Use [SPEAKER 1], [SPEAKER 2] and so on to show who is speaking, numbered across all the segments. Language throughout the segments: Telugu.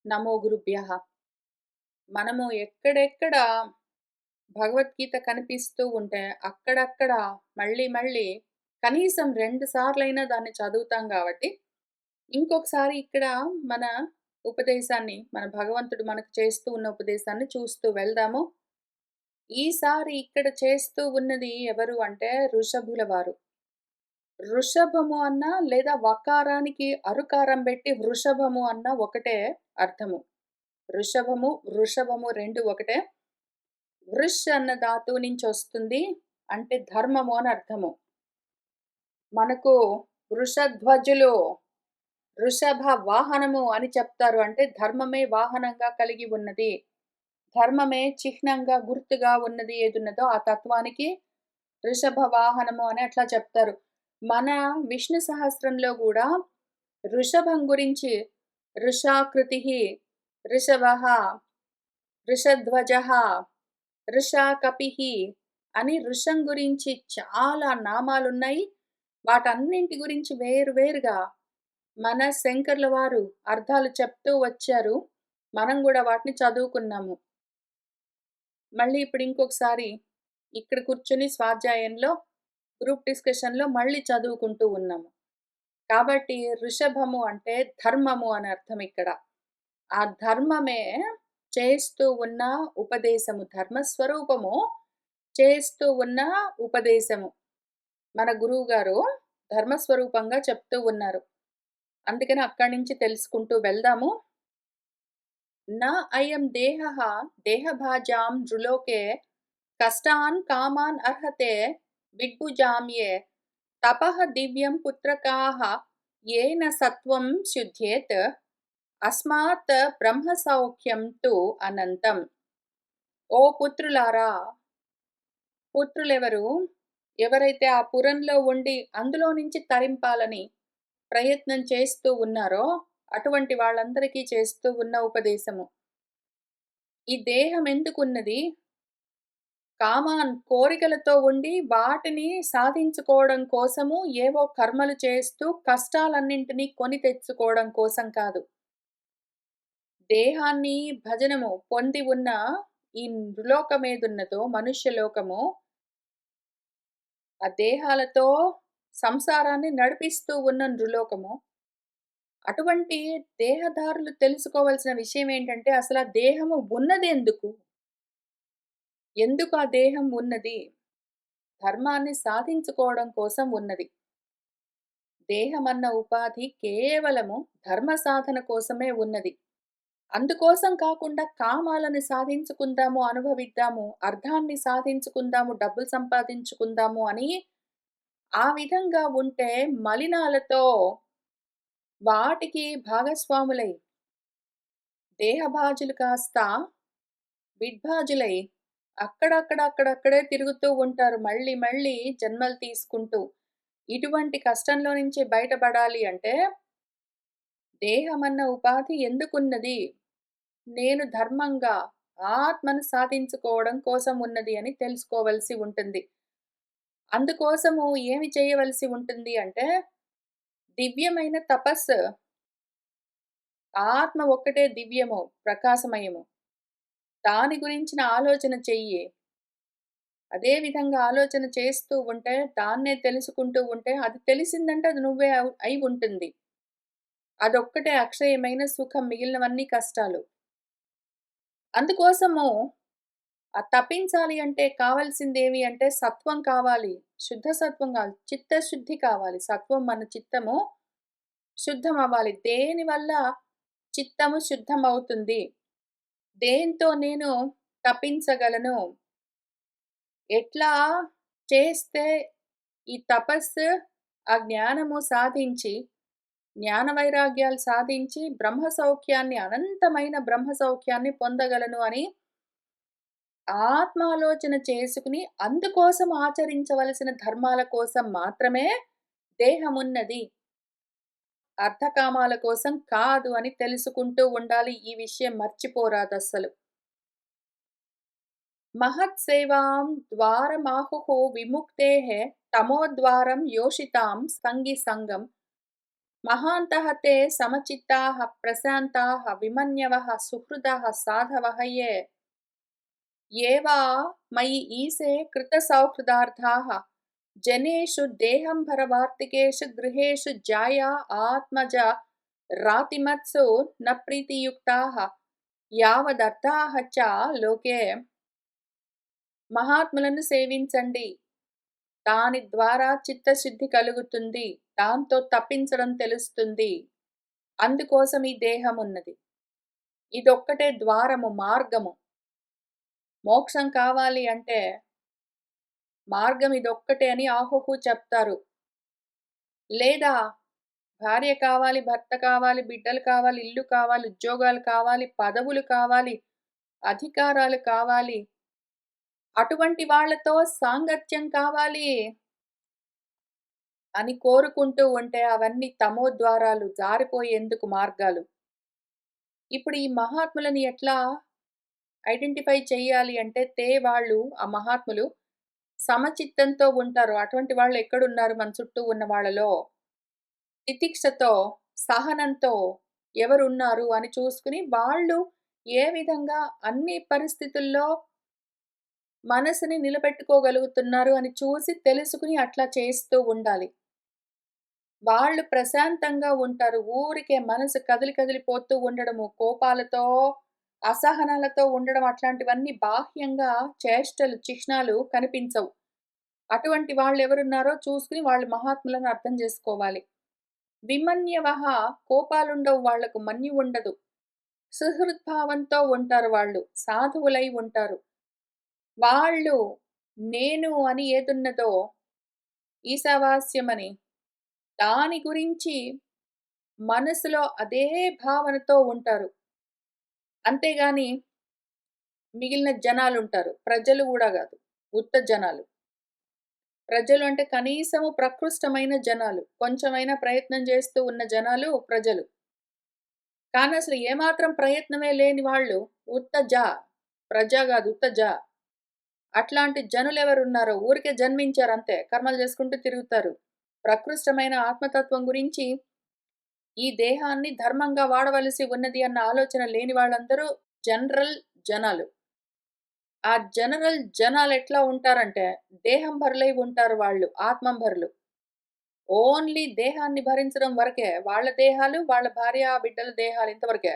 [SPEAKER 1] నమో గురుభ్యః. మనము ఎక్కడెక్కడ భగవద్గీత కనిపిస్తూ ఉంటే, అక్కడక్కడ మళ్ళీ మళ్ళీ కనీసం 2 సార్లైనా దాన్ని చదువుతాం గాబట్టి, ఇంకొకసారి ఇక్కడ మన మన భగవంతుడు మనకు చేస్తూ ఉన్న ఉపదేశాన్ని చూస్తూ వెళ్దాము. ఈసారి ఇక్కడ చేస్తూ ఉన్నది ఎవరు అంటే ఋషభుల వారు. వృషభము అన్నా లేదా వకారానికి అరుకారం బెట్టి వృషభము అన్నా ఒకటే అర్థము. వృషభము 2 ఒకటే. వృష్ అన్న ధాతువు నుంచి వస్తుంది. అంటే ధర్మము అని అర్థము. మనకు వృషధ్వజులు, వృషభ వాహనము అని చెప్తారు. అంటే ధర్మమే వాహనంగా కలిగి ఉన్నది. ధర్మమే చిహ్నంగా, గుర్తుగా ఉన్నది ఏదున్నదో ఆ తత్వానికి వృషభ వాహనము అని అట్లా చెప్తారు. మన విష్ణు సహస్రంలో గూడా వృషభం గురించి వృషాకృతిః, వృషభః, వృషధ్వజః, వృషాకపిః అని వృషం గురించి చాలా నామాలున్నాయి. వాటన్నింటి గురించి వేరు వేరుగా మన శంకర్ల వారు అర్థాలు చెప్తూ వచ్చారు. మనం గూడా వాటిని చదువుకున్నాము. మళ్ళీ ఇప్పుడు ఇంకొకసారి ఇక్కడ కూర్చొని స్వాధ్యాయంలో గ్రూప్ డిస్కషన్‌లో మళ్ళీ చదువుకుంటూ ఉన్నాము. కాబట్టి వృషభము అంటే ధర్మము అని అర్థం ఇక్కడ. ఆ ధర్మమే చేస్తూ ఉన్న ఉపదేశము. ధర్మస్వరూపము చేస్తూ ఉన్న ఉపదేశము. మన గురువుగారు ధర్మస్వరూపంగా చెప్తూ ఉన్నారు. అందుకని అక్కడి నుంచి తెలుసుకుంటూ వెళ్దాము. న అయం దేహః దేహభాజాం నృలోకే కష్టాన్ కామాన్ అర్హతే విద్భుజామ్యే తపః దివ్యం పుత్రకాః येन సత్వం శుద్ధ్యేత్ అస్మాత్ బ్రహ్మ సౌఖ్యం తు అనంతం. ఓ పుత్రులారా, పుత్రులెవరు? ఎవరైతే ఆ పురంలో ఉండి అందులో నుంచి తరింపాలని ప్రయత్నం చేస్తూ ఉన్నారో అటువంటి వాళ్ళందరికీ చేస్తూ ఉన్న ఉపదేశము. ఈ దేహం ఎందుకున్నది? కోరికలతో ఉండి వాటిని సాధించుకోవడం కోసము ఏవో కర్మలు చేస్తూ కష్టాలన్నింటినీ కొని తెచ్చుకోవడం కోసం కాదు. దేహాన్ని భజనము పొంది ఉన్న ఈ నృలోకమేదున్నదో మనుష్య లోకము, ఆ దేహాలతో సంసారాన్ని నడిపిస్తూ ఉన్న నృలోకము. అటువంటి దేహదారులు తెలుసుకోవాల్సిన విషయం ఏంటంటే అసలు ఆ దేహము ఉన్నదెందుకు? ఎందుకు ఆ దేహం ఉన్నది? ధర్మాన్ని సాధించుకోవడం కోసం ఉన్నది. దేహమన్న ఉపాధి కేవలము ధర్మ సాధన కోసమే ఉన్నది. అందుకోసం కాకుండా కామాలను సాధించుకుందాము, అనుభవిద్దాము, అర్థాన్ని సాధించుకుందాము, డబ్బులు సంపాదించుకుందాము అని ఆ విధంగా ఉంటే మలినాలతో వాటికి భాగస్వాములై దేహభాజులు కాస్త విడ్భాజులై అక్కడక్కడే తిరుగుతూ ఉంటారు. మళ్ళీ మళ్ళీ జన్మలు తీసుకుంటూ. ఇటువంటి కష్టంలో నుంచి బయటపడాలి అంటే దేహమన్న ఉపాధి ఎందుకున్నది? నేను ధర్మంగా ఆత్మను సాధించుకోవడం కోసం ఉన్నది అని తెలుసుకోవలసి ఉంటుంది. అందుకోసము ఏమి చేయవలసి ఉంటుంది అంటే దివ్యమైన తపస్సు. ఆత్మ ఒక్కటే దివ్యము, ప్రకాశమయము. దాని గురించిన ఆలోచన చెయ్యి. అదే విధంగా ఆలోచన చేస్తూ ఉంటే, దాన్నే తెలుసుకుంటూ ఉంటే, అది తెలిసిందంటే అది నువ్వే అయి ఉంటుంది. అదొక్కటే అక్షయమైన సుఖం, మిగిలినవన్నీ కష్టాలు. అందుకోసము తపించాలి అంటే కావాల్సిందేమి అంటే సత్వం కావాలి. శుద్ధ సత్వం కావాలి. చిత్తశుద్ధి కావాలి. సత్వం మన చిత్తము శుద్ధమవ్వాలి. దేనివల్ల చిత్తము శుద్ధమవుతుంది? దేంతో నేను తపించగలను? ఎట్లా చేస్తే ఈ తపస్సు, ఆ జ్ఞానము సాధించి, జ్ఞాన వైరాగ్యాలు సాధించి బ్రహ్మ సౌఖ్యాన్ని, అనంతమైన బ్రహ్మ సౌఖ్యాన్ని పొందగలను అని ఆత్మాలోచన చేసుకుని, అందుకోసం ఆచరించవలసిన ధర్మాల కోసం మాత్రమే దేహమున్నది. అర్థకామాల కోసం కాదు అని తెలుసుకుంటూ ఉండాలి. ఈ విషయం మర్చిపోరాదస్సలు. మహత్సేవాం ద్వారమాహుః విముక్తేః తమోద్వారం యోషితాం సంగి సంగం మహాంతః తే సమచిత్తాః ప్రశాంతాః విమన్యవః సుహృదః సాధవః ఏ వా మయి ఈశే కృతసౌహృదార్థాః జనేషు దేహంభరవార్తికేషు గృహేషు జాయా ఆత్మజ రాతిమత్సు న ప్రీతియుక్తాః యావదర్థాః చ లోకే. మహాత్ములను సేవించండి, దాని ద్వారా చిత్తశుద్ధి కలుగుతుంది, దాంతో తప్పించడం తెలుస్తుంది. అందుకోసం ఈ దేహం ఉన్నది. ఇదొక్కటే ద్వారము, మార్గము. మోక్షం కావాలి అంటే మార్గం ఇదొక్కటే అని ఆహుహు చెప్తారు. లేదా భార్య కావాలి, భర్త కావాలి, బిడ్డలు కావాలి, ఇల్లు కావాలి, ఉద్యోగాలు కావాలి, పదవులు కావాలి, అధికారాలు కావాలి, అటువంటి వాళ్ళతో సాంగత్యం కావాలి అని కోరుకుంటూ ఉంటే అవన్నీ తమోద్వారాలు, జారిపోయేందుకు మార్గాలు. ఇప్పుడు ఈ మహాత్ములని ఎట్లా ఐడెంటిఫై చేయాలి అంటే వాళ్ళు, ఆ మహాత్ములు సమచిత్తంతో ఉంటారు. అటువంటి వాళ్ళు ఎక్కడున్నారు మన చుట్టూ ఉన్న వాళ్ళలో? తితిక్షతో, సహనంతో ఎవరున్నారు అని చూసుకుని, వాళ్ళు ఏ విధంగా అన్ని పరిస్థితుల్లో మనసుని నిలబెట్టుకోగలుగుతున్నారు అని చూసి తెలుసుకుని అట్లా చేస్తూ ఉండాలి. వాళ్ళు ప్రశాంతంగా ఉంటారు. ఊరికే మనసు కదిలిపోతూ ఉండడము, కోపాలతో, అసహనాలతో ఉండడం అట్లాంటివన్నీ బాహ్యంగా చేష్టలు, చిహ్నాలు కనిపించవు. అటువంటి వాళ్ళెవరున్నారో చూసుకుని వాళ్ళు మహాత్ములను అర్థం చేసుకోవాలి. విమన్యవః కోపాలుండవు వాళ్లకు, మన్యు ఉండదు. సుహృద్భావంతో ఉంటారు వాళ్ళు, సాధువులై ఉంటారు. వాళ్ళు నేను అని ఏదున్నదో ఈశావాస్యమని దాని గురించి మనసులో అదే భావనతో ఉంటారు. అంతేగాని మిగిలిన జనాలుంటారు. ప్రజలు గూడా గాదు. ఉత్త జనాలు. ప్రజలు అంటే కనీసము ప్రకృష్టమైన జనాలు. కొంచెమైనా ప్రయత్నం చేస్తూ ఉన్న జనాలు ప్రజలు. కానీ అసలు ఏమాత్రం ప్రయత్నమే లేని వాళ్ళు ఉత్త జ. ప్రజ గాదు, ఉత్త జ. అట్లాంటి జనులెవరున్నారో ఊరికే జన్మించారంతే. కర్మలు చేసుకుంటూ తిరుగుతారు. ప్రకృష్టమైన ఆత్మతత్వం గురించి ఈ దేహాన్ని ధర్మంగా వాడవలసి ఉన్నది అన్న ఆలోచన లేని వాళ్ళందరూ జనరల్ జనాలు. ఆ జనరల్ జనాలెట్లా ఉంటారంటే దేహంభరులై ఉంటారు వాళ్ళు, ఆత్మంభరులు. ఓన్లీ దేహాన్ని భరించడం వరకే. వాళ్ళ దేహాలు, వాళ్ళ భార్య, బిడ్డల దేహాలు ఇంతవరకే.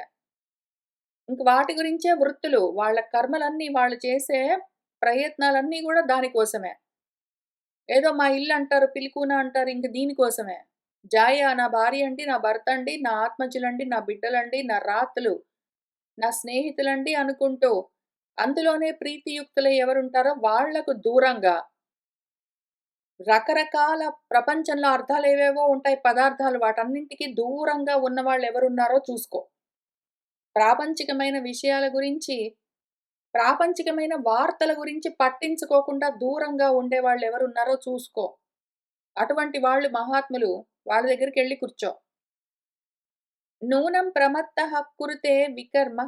[SPEAKER 1] ఇంక వాటి గురించే వృత్తులు. వాళ్ళ కర్మలన్నీ, వాళ్ళు చేసే ప్రయత్నాలన్నీ గూడా దానికోసమే. ఏదో మా ఇల్లంటారు, పిలికూన అంటారు ఇంక దీనికోసమే. జాయ నా భార్య అండి, నా భర్త అండి, నా ఆత్మజులండి, నా బిడ్డలండి, నా రాతలు, నా స్నేహితులండి అనుకుంటూ అందులోనే ప్రీతియుక్తులై ఎవరుంటారో వాళ్లకు దూరంగా రకరకాల ప్రపంచంలో అర్థాలేవేవో ఉంటాయి పదార్థాలు. వాటన్నింటికి దూరంగా ఉన్నవాళ్ళు ఎవరున్నారో చూసుకో. ప్రాపంచికమైన విషయాల గురించి, ప్రాపంచికమైన వార్తల గురించి పట్టించుకోకుండా దూరంగా ఉండేవాళ్ళు ఎవరున్నారో చూసుకో. అటువంటి వాళ్ళు మహాత్ములు. వాళ్ళ దగ్గరికెళ్ళి కూర్చో. నూనం ప్రమత్తః కురుతే వికర్మ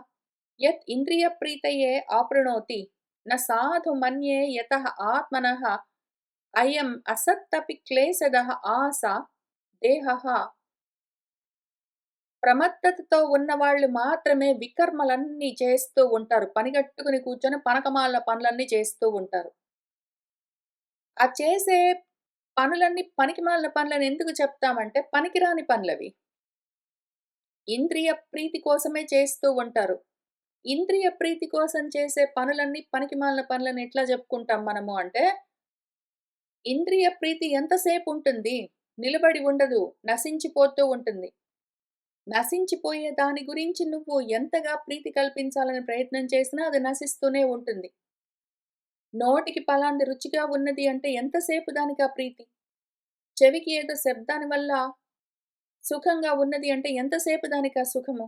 [SPEAKER 1] యత్ ఇంద్రియప్రీతయే ఆప్నోతి న సాధు మన్యే యతః ఆత్మనః అయం అసత్తపి క్లేశదః ఆస దేహః. ప్రమత్తతతో ఉన్నవాళ్ళు మాత్రమే వికర్మలన్నీ చేస్తూ ఉంటారు. పనిగట్టుకుని కూర్చొని పనకమాల పనులన్నీ చేస్తూ ఉంటారు. ఆ చేసే పనులన్నీ పనికిమాలిన పనులని ఎందుకు చెప్తామంటే పనికిరాని పనులవి. ఇంద్రియ ప్రీతి కోసమే చేస్తూ ఉంటారు. ఇంద్రియ ప్రీతి కోసం చేసే పనులన్నీ పనికిమాలిన పనులని ఎట్లా చెప్పుకుంటాం మనము అంటే, ఇంద్రియ ప్రీతి ఎంతసేపు ఉంటుంది? నిలబడి ఉండదు. నశించిపోతూ ఉంటుంది. నశించిపోయే దాని గురించి నువ్వు ఎంతగా ప్రీతి కల్పించాలని ప్రయత్నం చేసినా అది నశిస్తూనే ఉంటుంది. నోటికి పలాంది రుచిగా ఉన్నది అంటే ఎంతసేపు దానికా ప్రీతి? చెవికి ఏదో శబ్దాని వల్ల సుఖంగా ఉన్నది అంటే ఎంతసేపు దానికా సుఖము?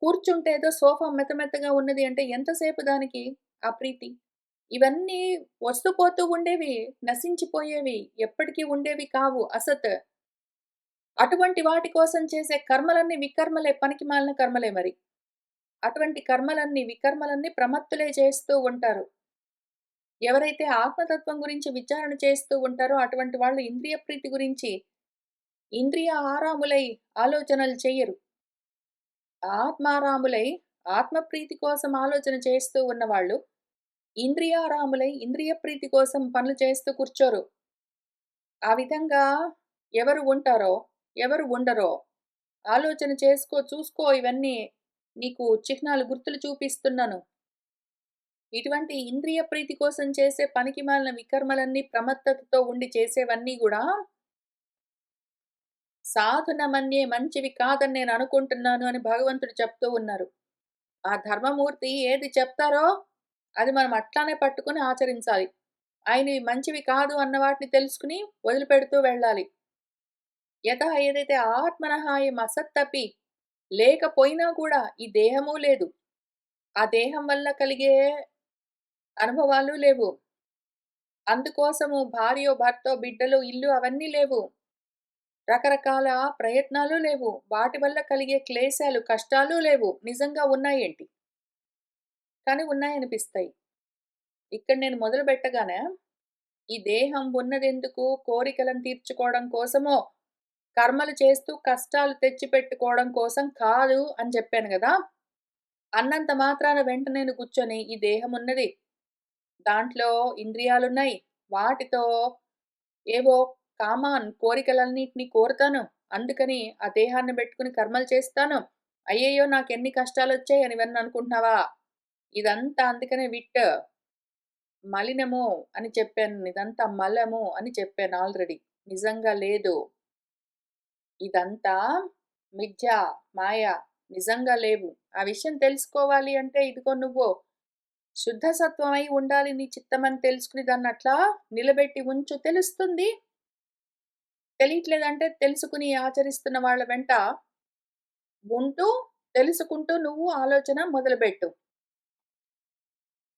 [SPEAKER 1] కూర్చుంటే ఏదో సోఫా మెత్తగా ఉన్నది అంటే ఎంతసేపు దానికి ఆ ప్రీతి? ఇవన్నీ వస్తూ పోతూ ఉండేవి, నశించిపోయేవి, ఎప్పటికీ ఉండేవి కావు అసత్. అటువంటి వాటి కోసం చేసే కర్మలన్నీ వికర్మలే, పనికిమాలిన కర్మలే మరి. అటువంటి కర్మలన్నీ, వికర్మలన్నీ ప్రమత్తులే చేస్తూ ఉంటారు. ఎవరైతే ఆత్మతత్వం గురించి విచారణ చేస్తూ ఉంటారో అటువంటి వాళ్ళు ఇంద్రియ ప్రీతి గురించి ఇంద్రియ ఆరాములై ఆలోచనలు చెయ్యరు. ఆత్మారాములై ఆత్మప్రీతి కోసం ఆలోచన చేస్తూ ఉన్నవాళ్ళు, ఇంద్రియారాములై ఇంద్రియ ప్రీతి కోసం పనులు చేస్తూ కూర్చోరు. ఆ విధంగా ఎవరు ఉంటారో, ఎవరు ఉండరో ఆలోచన చేసుకో, చూసుకో ఇవన్నీ నీకు చిహ్నాలు, గుర్తులు చూపిస్తున్నాను. ఇటువంటి ఇంద్రియ ప్రీతి కోసం చేసే పనికిమాలిన వికర్మలన్నీ ప్రమత్తతతో ఉండి చేసేవన్నీ గూడా సాధనమన్యే మంచివి కాదని నేను అనుకుంటున్నాను అని భగవంతుడు చెప్తూ ఉన్నారు. ఆ ధర్మమూర్తి ఏది చెప్తారో అది మనం అట్లానే పట్టుకొని ఆచరించాలి. ఆయనవి మంచివి కాదు అన్న వాటిని తెలుసుకొని వదిలిపెడుతూ వెళ్ళాలి. యతః ఏదైతే ఆత్మనః అయం అసత్తపి లేకపోయినా కూడా ఈ దేహము లేదు. ఆ దేహం వల్ల కలిగే అనుభవాలు లేవు. అందుకోసము భార్యో, భర్తో, బిడ్డలు, ఇల్లు అవన్నీ లేవు. రకరకాల ప్రయత్నాలు లేవు. వాటి వల్ల కలిగే క్లేశాలు, కష్టాలు లేవు. నిజంగా ఉన్నాయేంటి? కానీ ఉన్నాయనిపిస్తాయి. ఇక్కడ నేను మొదలుపెట్టగానే ఈ దేహం ఉన్నదెందుకు? కోరికలను తీర్చుకోవడం కోసమో, కర్మలు చేస్తూ కష్టాలు తెచ్చిపెట్టుకోవడం కోసం కాదు అని చెప్పాను గదా! అన్నంత మాత్రాన వెంటనే నేను కూర్చొని ఈ దేహం ఉన్నది. దాంట్లో ఇంద్రియాలున్నాయి. వాటితో ఏవో కోరికలన్నిటిని కోరుతాను. అందుకని ఆ దేహాన్ని బెట్టుకొని కర్మలు చేస్తాను. అయ్యయ్యో! నాకెన్ని కష్టాలొచ్చాయి అని ఇవన్నీ అనుకుంటున్నావా? ఇదంతా అందుకనే మలినము అని చెప్పాను. ఇదంతా మలము అని చెప్పాను ఆల్రెడీ. నిజంగా లేదు. ఇదంతా మిథ్య, మాయ. నిజంగా లేవు. ఆ విషయం తెలుసుకోవాలి అంటే ఇదిగో నువ్వు శుద్ధ సత్వమై ఉండాలి నీ చిత్తమని తెలుసుకుని దాన్నట్లా నిలబెట్టి ఉంచు తెలుస్తుంది. తెలియట్లేదంటే తెలుసుకుని ఆచరిస్తున్న వాళ్ళ వెంట ఉంటూ, తెలుసుకుంటూ నువ్వు ఆలోచన మొదలుపెట్టు.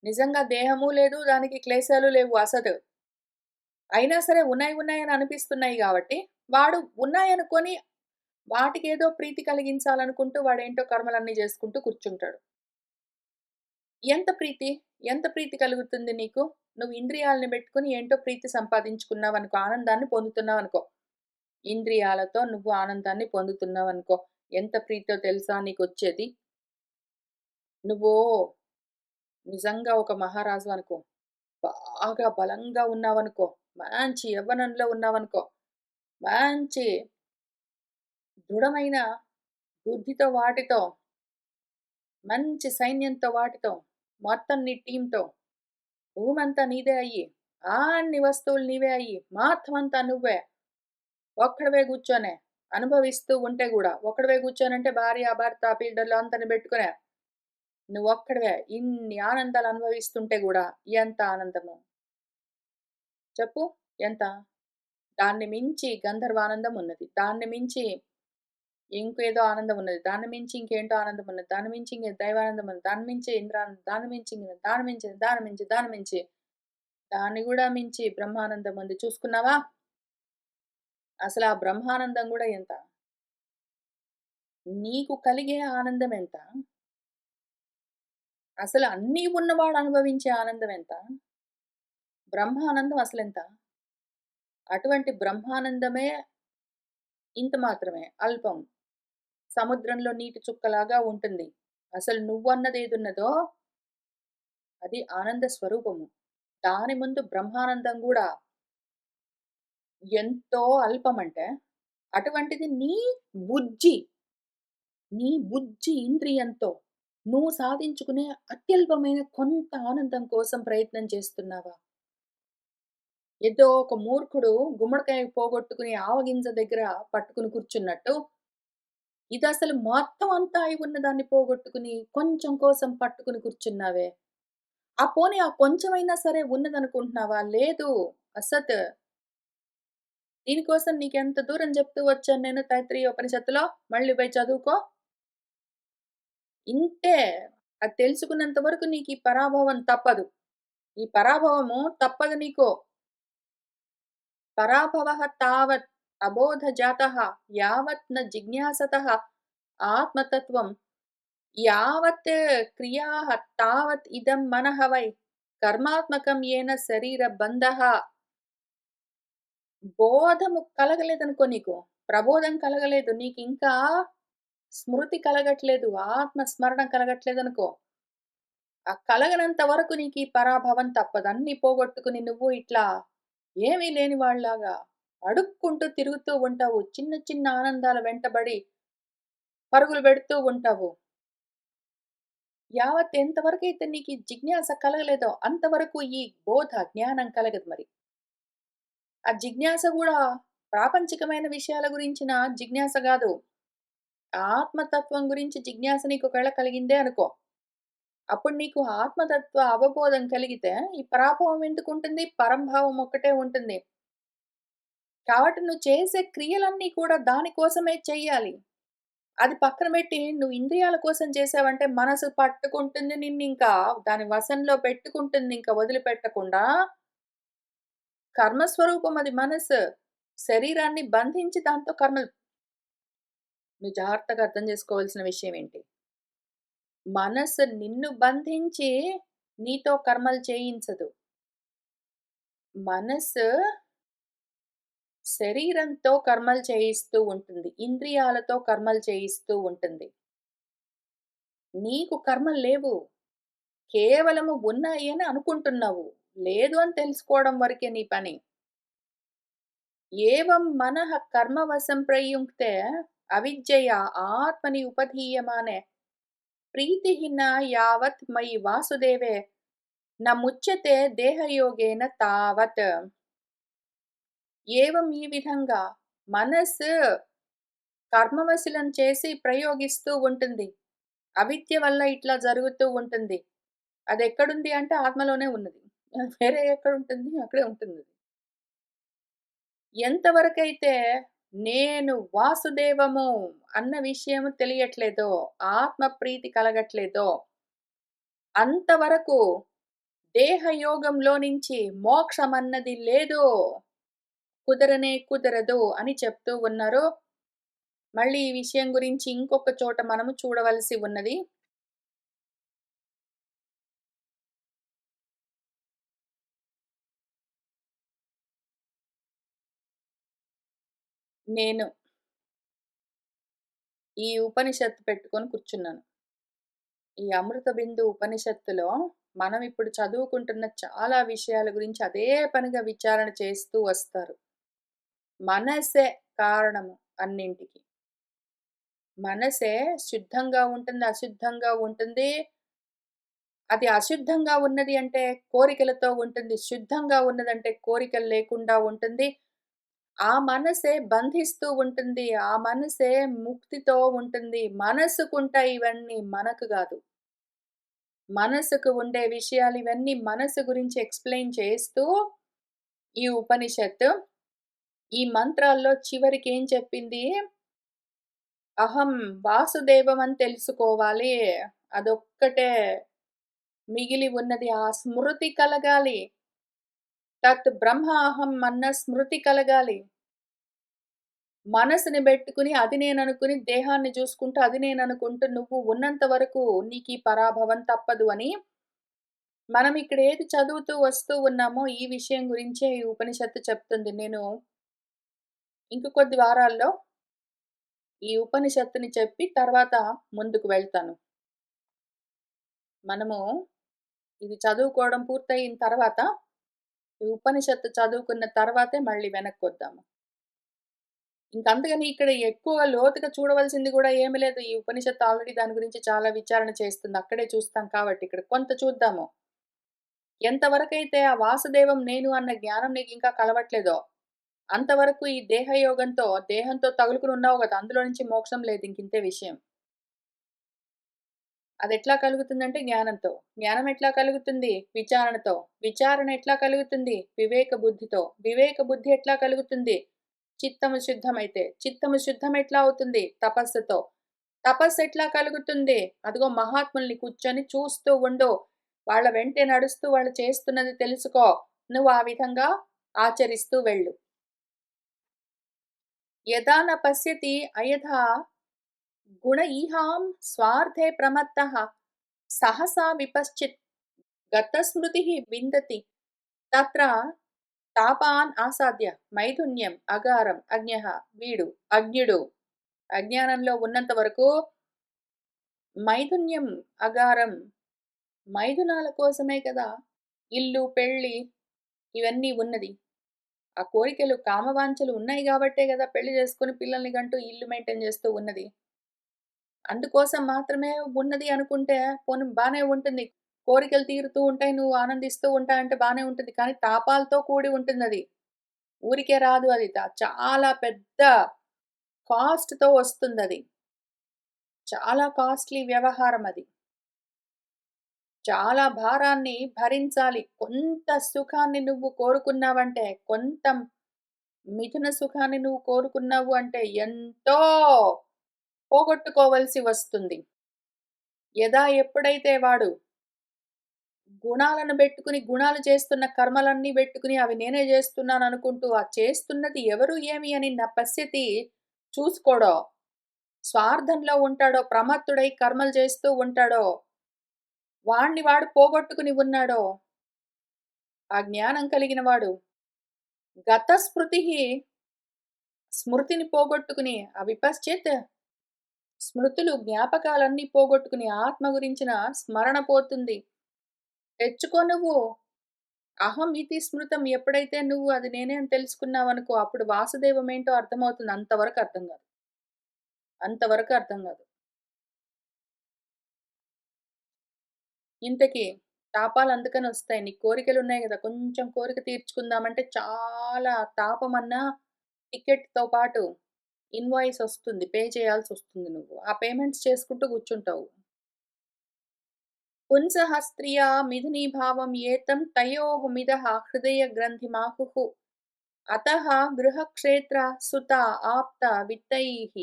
[SPEAKER 1] నిజంగా దేహము లేదు, దానికి క్లేశాలు లేవు అసలు. అయినా సరే ఉన్నాయని అనిపిస్తున్నాయి గాబట్టి, వాడు ఉన్నాయనుకోని వాటికేదో ప్రీతి కలిగించాలనుకుంటూ వాడేంటో కర్మలన్నీ జేసుకుంటూ కూర్చుంటాడు. ఎంత ప్రీతి? ఎంత ప్రీతి కలుగుతుంది నీకు? నువ్వు ఇంద్రియాలని బెట్టుకొని ఏంటో ప్రీతి సంపాదించుకున్నావనుకో, ఆనందాన్ని పొందుతున్నావనుకో. ఇంద్రియాలతో నువ్వు ఆనందాన్ని పొందుతున్నావనుకో. ఎంత ప్రీతో తెలుసా నీకొచ్చేది? నువ్వు నిజంగా ఒక మహారాజు అనుకో. బాగా బలంగా ఉన్నావనుకో. మంచి యవ్వనంలో ఉన్నావనుకో. మంచి దృఢమైన బుద్ధితో వాటితో, మంచి సైన్యంతో వాటితో, మొత్తం నీ టీమ్‌తో భూమంతా నీదే అయ్యి, అన్ని వస్తువులు నీవే అయ్యి, మొత్తం అంతా నువ్వే. ఒక్కడివే కూర్చొనే అనుభవిస్తూ ఉంటే గూడా, ఒక్కడివే కూర్చొనంటే భార్య, భర్త, పిల్లలు అందరిని బెట్టుకునే నువ్వొక్కడివే ఇన్ని ఆనందాలు అనుభవిస్తుంటే గూడా ఎంత ఆనందము? చెప్పు ఎంత? దాన్ని మించి గంధర్వానందం ఉన్నది. దాన్ని మించి ఇంకేదో ఆనందం ఉన్నది. దాన్ని మించి ఇంకేంటో ఆనందం ఉన్నది. దాన్ని మించి ఇంక దైవానందం ఉన్నది. దాన్ని మించి ఇంద్రానందం, దాన్ని మించి దాన్ని గూడా మించి బ్రహ్మానందం ఉంది. చూసుకున్నావా? అసలు ఆ బ్రహ్మానందం గూడా ఎంత? నీకు కలిగే ఆనందం ఎంత? అసలు అన్నీ ఉన్నవాడు అనుభవించే ఆనందం ఎంత? బ్రహ్మానందం అసలెంత? అటువంటి బ్రహ్మానందమే ఇంత మాత్రమే అల్పం. సముద్రంలో నీటి చుక్కలాగా ఉంటుంది. అసలు నువ్వన్నదేదున్నదో అది ఆనంద స్వరూపము. దాని ముందు బ్రహ్మానందం గూడా ఎంతో అల్పమంటే, అటువంటిది బుజ్జి, నీ బుజ్జి ఇంద్రియంతో నువ్వు సాధించుకునే అత్యల్పమైన కొంత ఆనందం కోసం ప్రయత్నం చేస్తున్నావా? ఏదో ఒక మూర్ఖుడు గుమ్మడికాయ పోగొట్టుకుని ఆవగింజ దగ్గర పట్టుకుని కూర్చున్నట్టు, ఇదసలు మొత్తం అంతా అయి ఉన్నదాన్ని పోగొట్టుకుని కొంచెం కోసం పట్టుకుని కూర్చున్నావే. పోనీ ఆ కొంచెమైనా సరే ఉన్నదనుకుంటున్నావా? లేదు. అసత్. దీనికోసం నీకెంత దూరం చెప్తూ వచ్చాను నేను తైత్తరీయ ఉపనిషత్తులో. మళ్ళీ పోయి చదువుకో. ఇంతే. అది తెలుసుకున్నంత వరకు నీకీ పరాభవం తప్పదు. ఈ పరాభవము తప్పదు నీకు. పరాభవః తావత్ అబోధజాతః యావత్ న జిజ్ఞాసతః ఆత్మతత్వం యావత్ క్రియాః తావత్ ఇదం మనః వై కర్మాత్మకం యేన శరీర బంధః. బోధము కలగలేదనుకో నీకు. ప్రబోధం కలగలేదు. నీకింకా స్మృతి కలగట్లేదు. ఆత్మ స్మరణ కలగట్లేదనుకో. ఆ కలగనంత వరకు నీకీ పరాభవం తప్పదు. అన్నీ పోగొట్టుకుని నువ్వు ఇట్లా ఏమీ లేని వాళ్ళలాగా అడుక్కుంటూ తిరుగుతూ ఉంటావు. చిన్న చిన్న ఆనందాల వెంటబడి పరుగులు పెడుతూ ఉంటావు. ఎంతవరకైతే నీకీ జిజ్ఞాస కలగలేదో అంతవరకు ఈ బోధ, జ్ఞానం కలగదు మరి. ఆ జిజ్ఞాస గూడా ప్రాపంచికమైన విషయాల గురించిన జిజ్ఞాస గాదు. ఆత్మతత్వం గురించి జిజ్ఞాస నీకొకవేళ కలిగిందే అనుకో. అప్పుడు నీకు ఆత్మతత్వ అవబోధం కలిగితే, ఈ పరాభవం ఎందుకుంటుంది? పరంభావం ఒక్కటే ఉంటుంది. కాబట్టి నువ్వు చేసే క్రియలన్నీ కూడా దాని కోసమే చెయ్యాలి. అది పక్కన బెట్టి నువ్వు ఇంద్రియాల కోసం చేసావంటే మనసు పట్టుకుంటుంది నిన్నింకా దాని వశంలో పెట్టుకుంటుంది ఇంక వదిలిపెట్టకుండా. కర్మస్వరూపం అది మనసు. శరీరాన్ని బంధించి దాంతో కర్మలు నువ్వు జాగ్రత్తగా అర్థం చేసుకోవాల్సిన విషయం ఏంటి? మనసు నిన్ను బంధించి నీతో కర్మలు చేయించదు. మనసు శరీరంతో కర్మలు చేయిస్తూ ఉంటుంది. ఇంద్రియాలతో కర్మలు చేయిస్తూ ఉంటుంది. నీకు కర్మలు లేవు. కేవలము ఉన్నాయి అని అనుకుంటున్నావు. లేదు అని తెలుసుకోవడం వరకే నీ పని. ఏవం మనః కర్మవశం ప్రయుక్తే అవిద్యయా ఆత్మని ఉపధీయమానే ప్రీతిః న యావత్ మయి వాసుదేవే న ముచ్యతే దేహయోగేన తావత్. ఏవం ఈ విధంగా మనస్సు కర్మవశులను చేసి ప్రయోగిస్తూ ఉంటుంది. అవిద్య వల్ల ఇట్లా జరుగుతూ ఉంటుంది. అదెక్కడుంది అంటే ఆత్మలోనే ఉన్నది. వేరే ఎక్కడుంటుంది? అక్కడే ఉంటుంది. ఎంతవరకైతే నేను వాసుదేవము అన్న విషయం తెలియట్లేదో, ఆత్మ ప్రీతి కలగట్లేదో, అంతవరకు దేహయోగంలో నుంచి మోక్షమన్నది లేదు. కుదరనే కుదరదు అని చెప్తూ ఉన్నారు. మళ్ళీ ఈ విషయం గురించి ఇంకొక చోట మనము చూడవలసి ఉన్నది. నేను ఈ ఉపనిషత్తు పెట్టుకొని కూర్చున్నాను. ఈ అమృత బిందు ఉపనిషత్తులో మనం ఇప్పుడు చదువుకుంటున్న చాలా విషయాల గురించి అదే పనిగా విచారణ చేస్తూ వస్తారు. మనసే కారణము అన్నింటికి. మనసే శుద్ధంగా ఉంటుంది, అశుద్ధంగా ఉంటుంది. అది అశుద్ధంగా ఉన్నది అంటే కోరికలతో ఉంటుంది. శుద్ధంగా ఉన్నదంటే కోరికలు లేకుండా ఉంటుంది. ఆ మనసే బంధిస్తూ ఉంటుంది. ఆ మనసే ముక్తితో ఉంటుంది. మనసుకుంటాయి ఇవన్నీ మనకు గాదు. మనసుకు ఉండే విషయాలు ఇవన్నీ మనసు గురించి ఎక్స్‌ప్లెయిన్ చేస్తూ ఈ ఉపనిషత్తు ఈ మంత్రాల్లో చివరికేం చెప్పింది? అహం వాసుదేవం అని తెలుసుకోవాలి. అదొక్కటే మిగిలి ఉన్నది. ఆ స్మృతి కలగాలి. తత్ బ్రహ్మ అహం అన్న స్మృతి కలగాలి. మనసుని బెట్టుకుని అది నేననుకుని దేహాన్ని జూసుకుంటూ అది నేననుకుంటూ నువ్వు ఉన్నంత వరకు నీకీ పరాభవం తప్పదు అని మనం ఇక్కడ ఏది చదువుతూ వస్తూ ఉన్నామో ఈ విషయం గురించే ఈ ఉపనిషత్తు చెప్తుంది. నేను ఇంక కొద్ది వారాల్లో ఈ ఉపనిషత్తుని చెప్పి తర్వాత ముందుకు వెళ్తాను. మనము ఇది చదువుకోవడం పూర్తయిన తర్వాత ఈ ఉపనిషత్తు చదువుకున్న తర్వాతే మళ్ళీ వెనక్కొద్దాము. ఇంకంతకని ఇక్కడ ఎక్కువ లోతుగా చూడవలసింది గూడా ఏమి లేదు. ఈ ఉపనిషత్తు ఆల్రెడీ దాని గురించి చాలా విచారణ చేస్తుంది. అక్కడే చూస్తాం కాబట్టి ఇక్కడ కొంత చూద్దాము. ఎంతవరకైతే ఆ వాసుదేవం నేను అన్న జ్ఞానం నీకింకా కలవట్లేదో, అంతవరకు ఈ దేహయోగంతో దేహంతో తగులుకొని ఉన్నావు గదా! అందులో నుంచి మోక్షం లేదు ఇంకింతే విషయం. అదెట్లా కలుగుతుందంటే జ్ఞానంతో. జ్ఞానం ఎట్లా కలుగుతుంది? విచారణతో. విచారణ ఎట్లా కలుగుతుంది? వివేక బుద్ధితో. వివేక బుద్ధి ఎట్లా కలుగుతుంది? చిత్తము శుద్ధమైతే. చిత్తము శుద్ధం ఎట్లా అవుతుంది? తపస్సుతో. తపస్సు ఎట్లా కలుగుతుంది? అదిగో మహాత్ముల్ని కూర్చొని చూస్తూ ఉండు. వాళ్ళ వెంటే నడుస్తూ వాళ్ళు చేస్తున్నది తెలుసుకో. నువ్వు ఆ విధంగా ఆచరిస్తూ వెళ్ళు. యదా న పశ్యతి అయథా గుణ ఈహాం స్వార్థే ప్రమత్తః సహసా విపశ్చిత్ గతస్మృతిః విందతి తత్ర తాపాన్ ఆసాద్య మైథున్యం అగారం అజ్ఞః వీడు అజ్ఞుడు. అజ్ఞానంలో ఉన్నంత వరకు మైథున్యం అగారం మైథునాల కోసమే కదా ఇల్లు, పెళ్లి ఇవన్నీ ఉన్నది. ఆ కోరికలు, కామవాంఛలు ఉన్నాయి గాబట్టే గదా పెళ్లి చేసుకొని పిల్లల్ని కంటూ ఇల్లు మెయింటైన్ చేస్తూ ఉన్నది. అందుకోసం మాత్రమే ఉన్నది అనుకుంటే పోనీ బానే ఉంటుంది. కోరికలు తీరుతూ ఉంటాయి. నువ్వు ఆనందిస్తూ ఉంటావంటే బానే ఉంటుంది. కానీ తాపాలతో కూడి ఉంటుందది. ఊరికే రాదు అది. చాలా పెద్ద కాస్ట్‌తో వస్తుందది. చాలా కాస్ట్‌లీ వ్యవహారం అది. చాలా భారాన్ని భరించాలి. కొంత సుఖాన్ని నువ్వు కోరుకున్నావంటే, కొంత మిథున సుఖాన్ని నువ్వు కోరుకున్నావు అంటే ఎంతో పోగొట్టుకోవలసి వస్తుంది. ఎప్పుడైతే వాడు గుణాలను బెట్టుకుని, గుణాలు చేస్తున్న కర్మలన్నీ బెట్టుకుని, అవి నేనే జేస్తున్నాననుకుంటూ, ఆ చేస్తున్నది ఎవరు, ఏమి అని పశ్యతి చూసుకోడో, స్వార్థంలో ఉంటాడో, ప్రమత్తుడై కర్మలు చేస్తూ ఉంటాడో, వాడిని వాడు పోగొట్టుకుని ఉన్నాడో, ఆ జ్ఞానం కలిగిన వాడు గత స్మృతిః స్మృతిని పోగొట్టుకుని, విపశ్చిత్ స్మృతులు, జ్ఞాపకాలన్నీ పోగొట్టుకుని, ఆత్మ గురించిన స్మరణ పోతుంది. తెచ్చుకో నువ్వు. అహం ఇతి స్మృతం ఎప్పుడైతే నువ్వు అది నేనే అని తెలుసుకున్నావనుకో, అప్పుడు వాసుదేవం ఏంటో అర్థమవుతుంది. అంతవరకు అర్థం గాదు. అంతవరకు అర్థం గాదు. ఇంతకీ తాపాలు అందుకనొస్తాయి. నీకు కోరికలున్నాయి గదా! కొంచెం కోరిక తీర్చుకుందామంటే చాలా తాపమన్నా టికెట్‌తో పాటు ఇన్వాయిస్ ఒస్తుంది. పే చేయాల్సొస్తుంది నువ్వు. ఆ పేమెంట్స్ చేసుకుంటూ కూర్చుంటావు. పుంసః స్త్రియా మిథునీభావం ఏతం తయోః మిదః హృదయగ్రంథిమాహుః అతః గృహక్షేత్ర సుత ఆప్త విత్తైః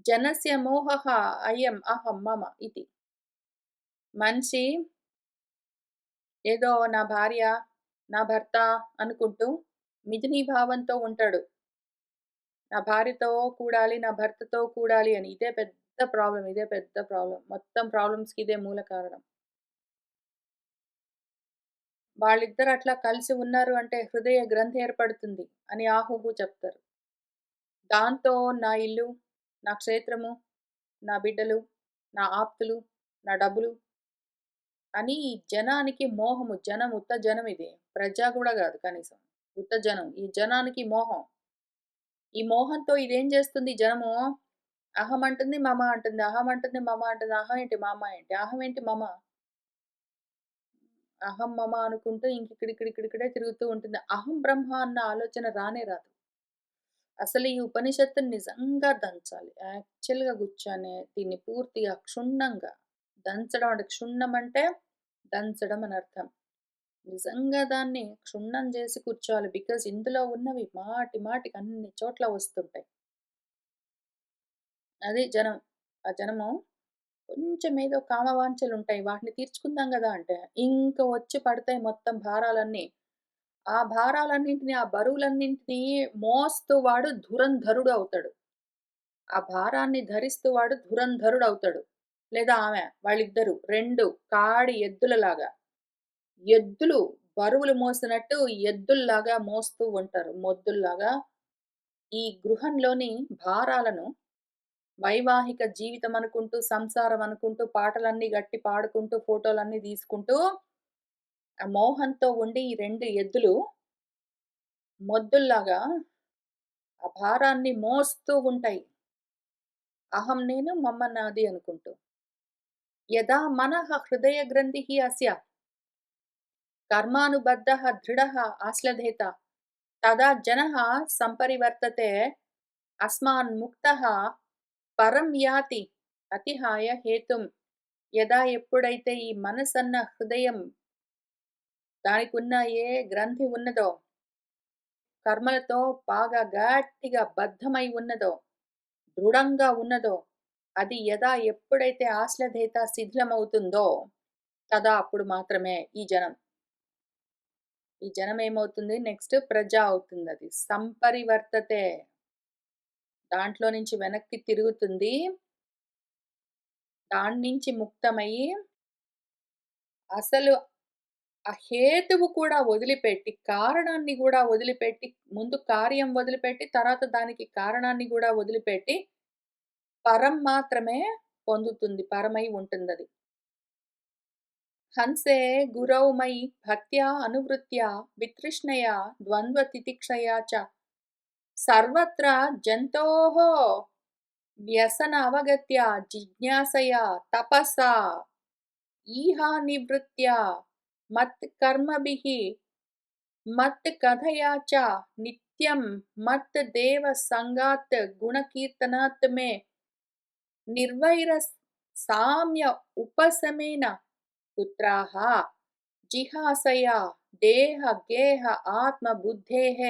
[SPEAKER 1] జనస్య మోహః అయం అహం మమ ఇతి. మనిషి ఏదో నా భార్య, నా భర్త అనుకుంటూ మిథునీభావంతో ఉంటాడు. నా భార్యతో కూడాలి, నా భర్తతో కూడాలి అని. ఇదే పెద్ద ప్రాబ్లమ్. ఇదే పెద్ద ప్రాబ్లమ్. మొత్తం ప్రాబ్లమ్స్‌కి ఇదే మూల కారణం. వాళ్ళిద్దరు అట్లా కలిసి ఉన్నారు అంటే హృదయ గ్రంథి ఏర్పడుతుంది అని ఆహుహు చెప్తారు. దాంతో నా ఇల్లు, నా క్షేత్రము, నా బిడ్డలు, నా ఆప్తులు, నా డబ్బులు అని జనానికి మోహము. జనం ఉత్త జనం ఇది. ప్రజ గూడా గాదు కనీసం. ఉత్త జనం. ఈ జనానికి మోహం. ఈ మోహంతో ఇదేం జేస్తుంది జనము, అహం అంటుంది, మమ అంటుంది. అహం అంటుంది, మమ అంటుంది. అహం ఏంటి, మమ ఏంటి? అహం ఏంటి, మమ? అహం, మమ అనుకుంటూ ఇక్కడిక్కడే తిరుగుతూ ఉంటుంది. అహం బ్రహ్మ అన్న ఆలోచన రానే రాదు. అసలు ఈ ఉపనిషత్తుని నిజంగా దంచాలి. యాక్చువల్‌గా కూర్చొని దీన్ని పూర్తిగా క్షుణ్ణంగా దంచడం అంటే క్షుణ్ణం అంటే దంచడం అని అర్థం. నిజంగా దాన్ని క్షుణ్ణం చేసి కూర్చోవాలి. బికాజ్ ఇందులో ఉన్నవి మాటి మాటికి అన్ని చోట్ల వస్తుంటాయి. అది జనం. ఆ జనము కొంచెం ఏదో కామవాంఛలుంటాయి. వాటిని తీర్చుకుందాం గదా! అంటే ఇంక వచ్చి పడతాయి మొత్తం భారాలన్నీ. ఆ భారాలన్నింటిని, ఆ బరువులన్నింటినీ మోస్తూ వాడు ధురంధరుడు అవుతాడు. ఆ భారాన్ని ధరిస్తూ వాడు ధురంధరుడవుతాడు. లేదా ఆమె. వాళ్ళిద్దరూ 2 కాడి ఎద్దులలాగా. ఎద్దులు బరువులు మోసినట్టు ఎద్దుల్లాగా మోస్తూ ఉంటారు. మొద్దుల్లాగా ఈ గృహంలోని భారాలను వైవాహిక జీవితం అనుకుంటూ, సంసారం అనుకుంటూ, పాటలన్నీ గట్టి పాడుకుంటూ, ఫోటోలన్నీ తీసుకుంటూ, ఆ మోహంతో ఉండి ఈ 2 ఎద్దులు మొద్దుల్లాగా ఆ భారాన్ని మోస్తూ ఉంటాయి. అహం నేను, మమ నాది అనుకుంటూ. యదా మనః హృదయ గ్రంథిః అస్య కర్మానుబద్ధః దృఢః ఆశ్లథేత తదా జనః సంపరివర్తతే అస్మాన్ ముక్తః పరం యాతి అతిహాయ హేతుం. ఎప్పుడైతే ఈ మనసన్న హృదయం దానికున్న ఏ గ్రంథి ఉన్నదో, కర్మలతో బాగా గట్టిగా బద్ధమై ఉన్నదో, దృఢంగా ఉన్నదో, అది ఎప్పుడైతే ఆశ్లధేత శిథిలమవుతుందో, తదా అప్పుడు మాత్రమే ఈ జనం ఏమవుతుంది నెక్స్ట్ ప్రజ అవుతుందది. సంపరివర్తతే. దాంట్లో నుంచి వెనక్కి తిరుగుతుంది. దాన్నించి ముక్తమయ్యి అసలు ఆ హేతువు కూడా వదిలిపెట్టి, కారణాన్ని గూడా వదిలిపెట్టి, ముందు కార్యం వదిలిపెట్టి, తర్వాత దానికి కారణాన్ని గూడా వదిలిపెట్టి, పరం మాత్రమే పొందుతుంది. పరమై ఉంటుందది. హంసే గురౌ మయి భక్త్యా అనువృత్యా వితృష్ణయా ద్వంద్వతితిక్షయా చ సర్వత్ర జంతోః వ్యసన అవగత్య జిజ్ఞాసయా తపసా ఈహానివృత్యా మత్కర్మభిః మత్కథయా చ నిత్యం మత్తదేవ సంగాత్ గుణకీర్తనాత్ మే నిర్వైరస్ సామ్య ఉపశమేన పుత్రాः జిహాసయా దేహ గేహ ఆత్మ బుద్ధేః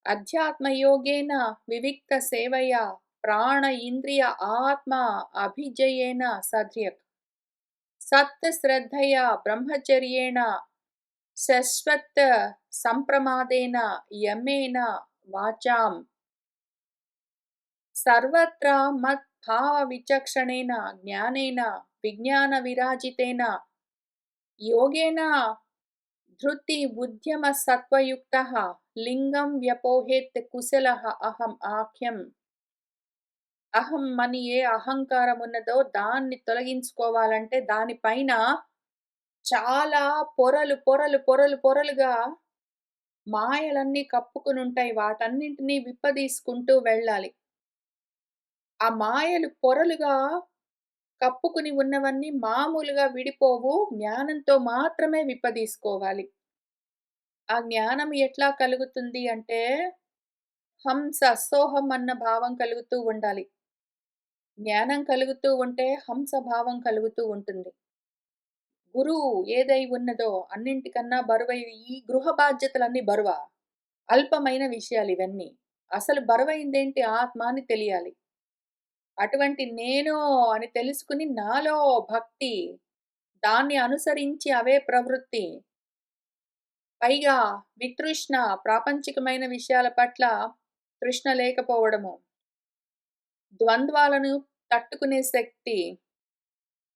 [SPEAKER 1] అధ్యాత్మయోగేన వివిక్త సేవయా ప్రాణ ఇంద్రియ ఆత్మ అభిజయేన సధ్యక్ సత్ శ్రద్ధయా బ్రహ్మచర్యేణ శశ్వత్ సంప్రమాదేన యమేన వాచాం సర్వత్ర మత్ భావ విచక్షణేన జ్ఞానేన విజ్ఞాన విరాజితేన యోగేన ధృతి ఉద్యమ సత్వయుక్తః లింగం వ్యపోహేత్ కుశలః అహం ఆఖ్యం. అహం అని ఏ అహంకారం ఉన్నదో దాన్ని తొలగించుకోవాలంటే దానిపైన చాలా పొరలు పొరలు పొరలు పొరలుగా మాయలన్నీ కప్పుకునుంటాయి. వాటన్నింటినీ విప్పదీసుకుంటూ వెళ్ళాలి. ఆ మాయలు పొరలుగా కప్పుకుని ఉన్నవన్నీ మామూలుగా విడిపోవు. జ్ఞానంతో మాత్రమే విప్పదీసుకోవాలి. ఆ జ్ఞానం ఎట్లా కలుగుతుంది అంటే, హంస సోహం అన్న భావం కలుగుతూ ఉండాలి. జ్ఞానం కలుగుతూ ఉంటే హంస భావం కలుగుతూ ఉంటుంది. గురువు ఏదై ఉన్నదో అన్నింటికన్నా బరువై ఈ గృహ బాధ్యతలన్నీ బరువా? అల్పమైన విషయాలివన్నీ. అసలు బరువైందేంటి ఆత్మ అని తెలియాలి. అటువంటి నేను అని తెలుసుకుని నాలో భక్తి, దాన్ని అనుసరించి అవే ప్రవృత్తి. పైగా వితృష్ణ, ప్రాపంచికమైన విషయాల పట్ల తృష్ణ లేకపోవడము. ద్వంద్వాలను తట్టుకునే శక్తి.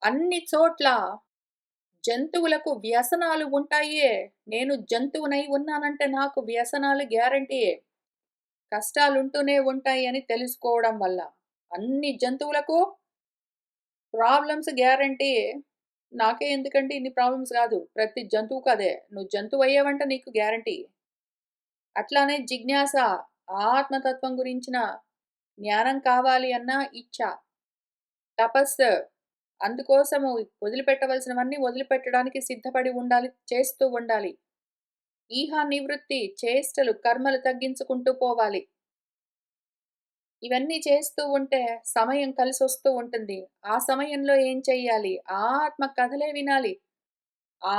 [SPEAKER 1] అన్ని చోట్ల జంతువులకు వ్యసనాలు ఉంటాయే. నేను జంతువునై ఉన్నానంటే నాకు వ్యసనాలు గ్యారంటీయే. కష్టాలుంటూనే ఉంటాయి అని తెలుసుకోవడం వల్ల. అన్ని జంతువులకు ప్రాబ్లమ్స్ గ్యారంటీయే. నాకే ఎందుకండి ఇన్ని ప్రాబ్లమ్స్ గాదు. ప్రతి జంతువుకు అదే. నువ్వు జంతువయ్యావంటే నీకు గ్యారంటీ. అట్లానే జిజ్ఞాస, ఆత్మతత్వం గురించిన జ్ఞానం కావాలి అన్న ఇచ్చ. తపస్సు, అందుకోసము వదిలిపెట్టవలసినవన్నీ వదిలిపెట్టడానికి సిద్ధపడి ఉండాలి. చేస్తూ ఉండాలి. ఈహ నివృత్తి, చేష్టలు, కర్మలు తగ్గించుకుంటూ పోవాలి. ఇవన్నీ చేస్తూ ఉంటే సమయం కలిసొస్తూ ఉంటుంది. ఆ సమయంలో ఏం చెయ్యాలి? ఆత్మ కథలే వినాలి.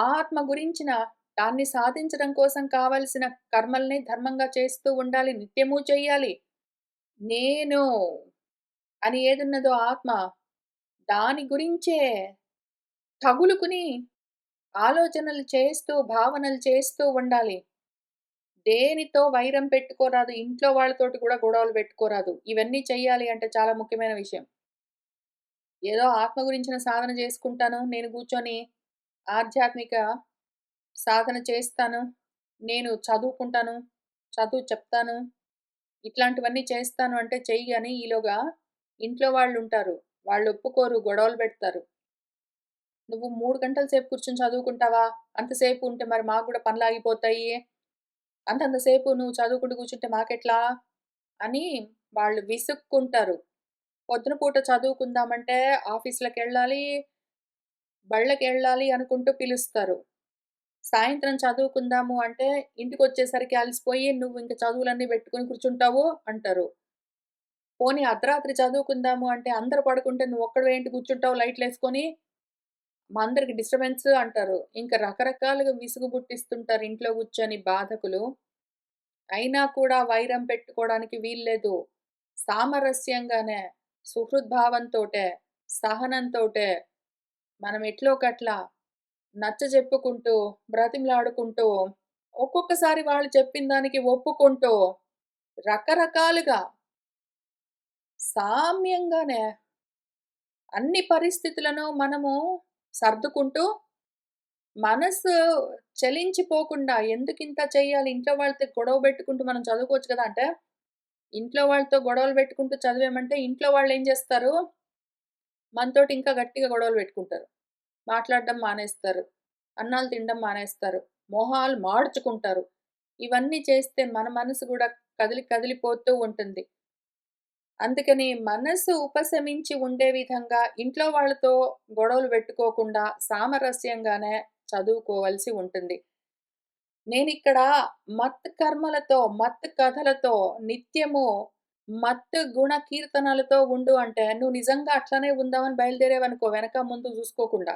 [SPEAKER 1] ఆత్మ గురించిన దాన్ని సాధించడం కోసం కావలసిన కర్మల్ని ధర్మంగా చేస్తూ ఉండాలి. నిత్యము చెయ్యాలి. నేను అని ఏదున్నదో ఆత్మ, దాని గురించే తగులుకుని ఆలోచనలు చేస్తూ, భావనలు చేస్తూ ఉండాలి. దేనితో వైరం పెట్టుకోరాదు. ఇంట్లో వాళ్ళతోటి కూడా గొడవలు పెట్టుకోరాదు. ఇవన్నీ చెయ్యాలి అంటే చాలా ముఖ్యమైన విషయం. ఏదో ఆత్మ గురించిన సాధన చేసుకుంటాను. నేను కూర్చొని ఆధ్యాత్మిక సాధన చేస్తాను. నేను చదువుకుంటాను. చదువు చెప్తాను. ఇట్లాంటివన్నీ చేస్తాను అంటే చెయ్యి గాని ఈలోగా ఇంట్లో వాళ్ళుంటారు. వాళ్ళు ఒప్పుకోరు. గొడవలు పెడతారు. నువ్వు 3 గంటల సేపు కూర్చొని చదువుకుంటావా? అంతసేపు ఉంటే మరి మాకు గూడా పనులాగిపోతాయి. అంతంత సేపు నువ్వు చదువుకుంటూ కూర్చుంటే మాకెట్లా? అని వాళ్ళు విసుక్కుంటారు. పొద్దున పూట చదువుకుందామంటే ఆఫీస్‌లకెళ్ళాలి, బళ్ళకెళ్ళాలి అనుకుంటూ పిలుస్తారు. సాయంత్రం చదువుకుందాము అంటే ఇంటికొచ్చేసరికి అలసిపోయి నువ్వింక చదువులన్నీ పెట్టుకొని కూర్చుంటావు అంటారు. పోనీ అర్ధరాత్రి చదువుకుందాము అంటే అందరూ పడుకుంటే నువ్వొక్కడివే ఏంటి కూర్చుంటావు లైట్‌లేసుకొని? మా అందరికి డిస్టర్బెన్స్ అంటారు. ఇంక రకరకాలుగా విసుగు పుట్టిస్తుంటారు ఇంట్లో కూర్చొని బాధకులు. అయినా కూడా వైరం పెట్టుకోవడానికి వీల్లేదు. సామరస్యంగానే, సుహృద్భావంతోటే, సహనంతోటే మనం ఎట్లోకట్లా నచ్చజెప్పుకుంటూ, బ్రతిమలాడుకుంటూ, ఒక్కొక్కసారి వాళ్ళు చెప్పిన దానికి ఒప్పుకుంటూ, రకరకాలుగా సామ్యంగానే అన్ని పరిస్థితులను మనము సర్దుకుంటూ మనసు చలించిపోకుండా ఎందుకింత చెయ్యాలి? ఇంట్లో వాళ్ళతో గొడవ పెట్టుకుంటూ మనం చదువుకోవచ్చు కదా! అంటే, ఇంట్లో వాళ్ళతో గొడవలు పెట్టుకుంటూ చదివామంటే, ఇంట్లో వాళ్ళేం చేస్తారు? మనతోటి ఇంకా గట్టిగా గొడవలు పెట్టుకుంటారు. మాట్లాడడం మానేస్తారు. అన్నాలు తినడం మానేస్తారు. మొహాలు మాడ్చుకుంటారు. ఇవన్నీ చేస్తే మన మనసు గూడా కదిలిపోతూ ఉంటుంది. అందుకని మనసు ఉపశమించి ఉండే విధంగా ఇంట్లో వాళ్ళతో గొడవలు పెట్టుకోకుండా సామరస్యంగానే చదువుకోవాల్సి ఉంటుంది. నేనిక్కడ మత్ కర్మలతో, మత్ కథలతో, నిత్యము మత్ గుణ కీర్తనలతో ఉండు అంటే, నువ్వు నిజంగా అట్లనే ఉందామని బయలుదేరావనుకో వెనక ముందు జూసుకోకుండా.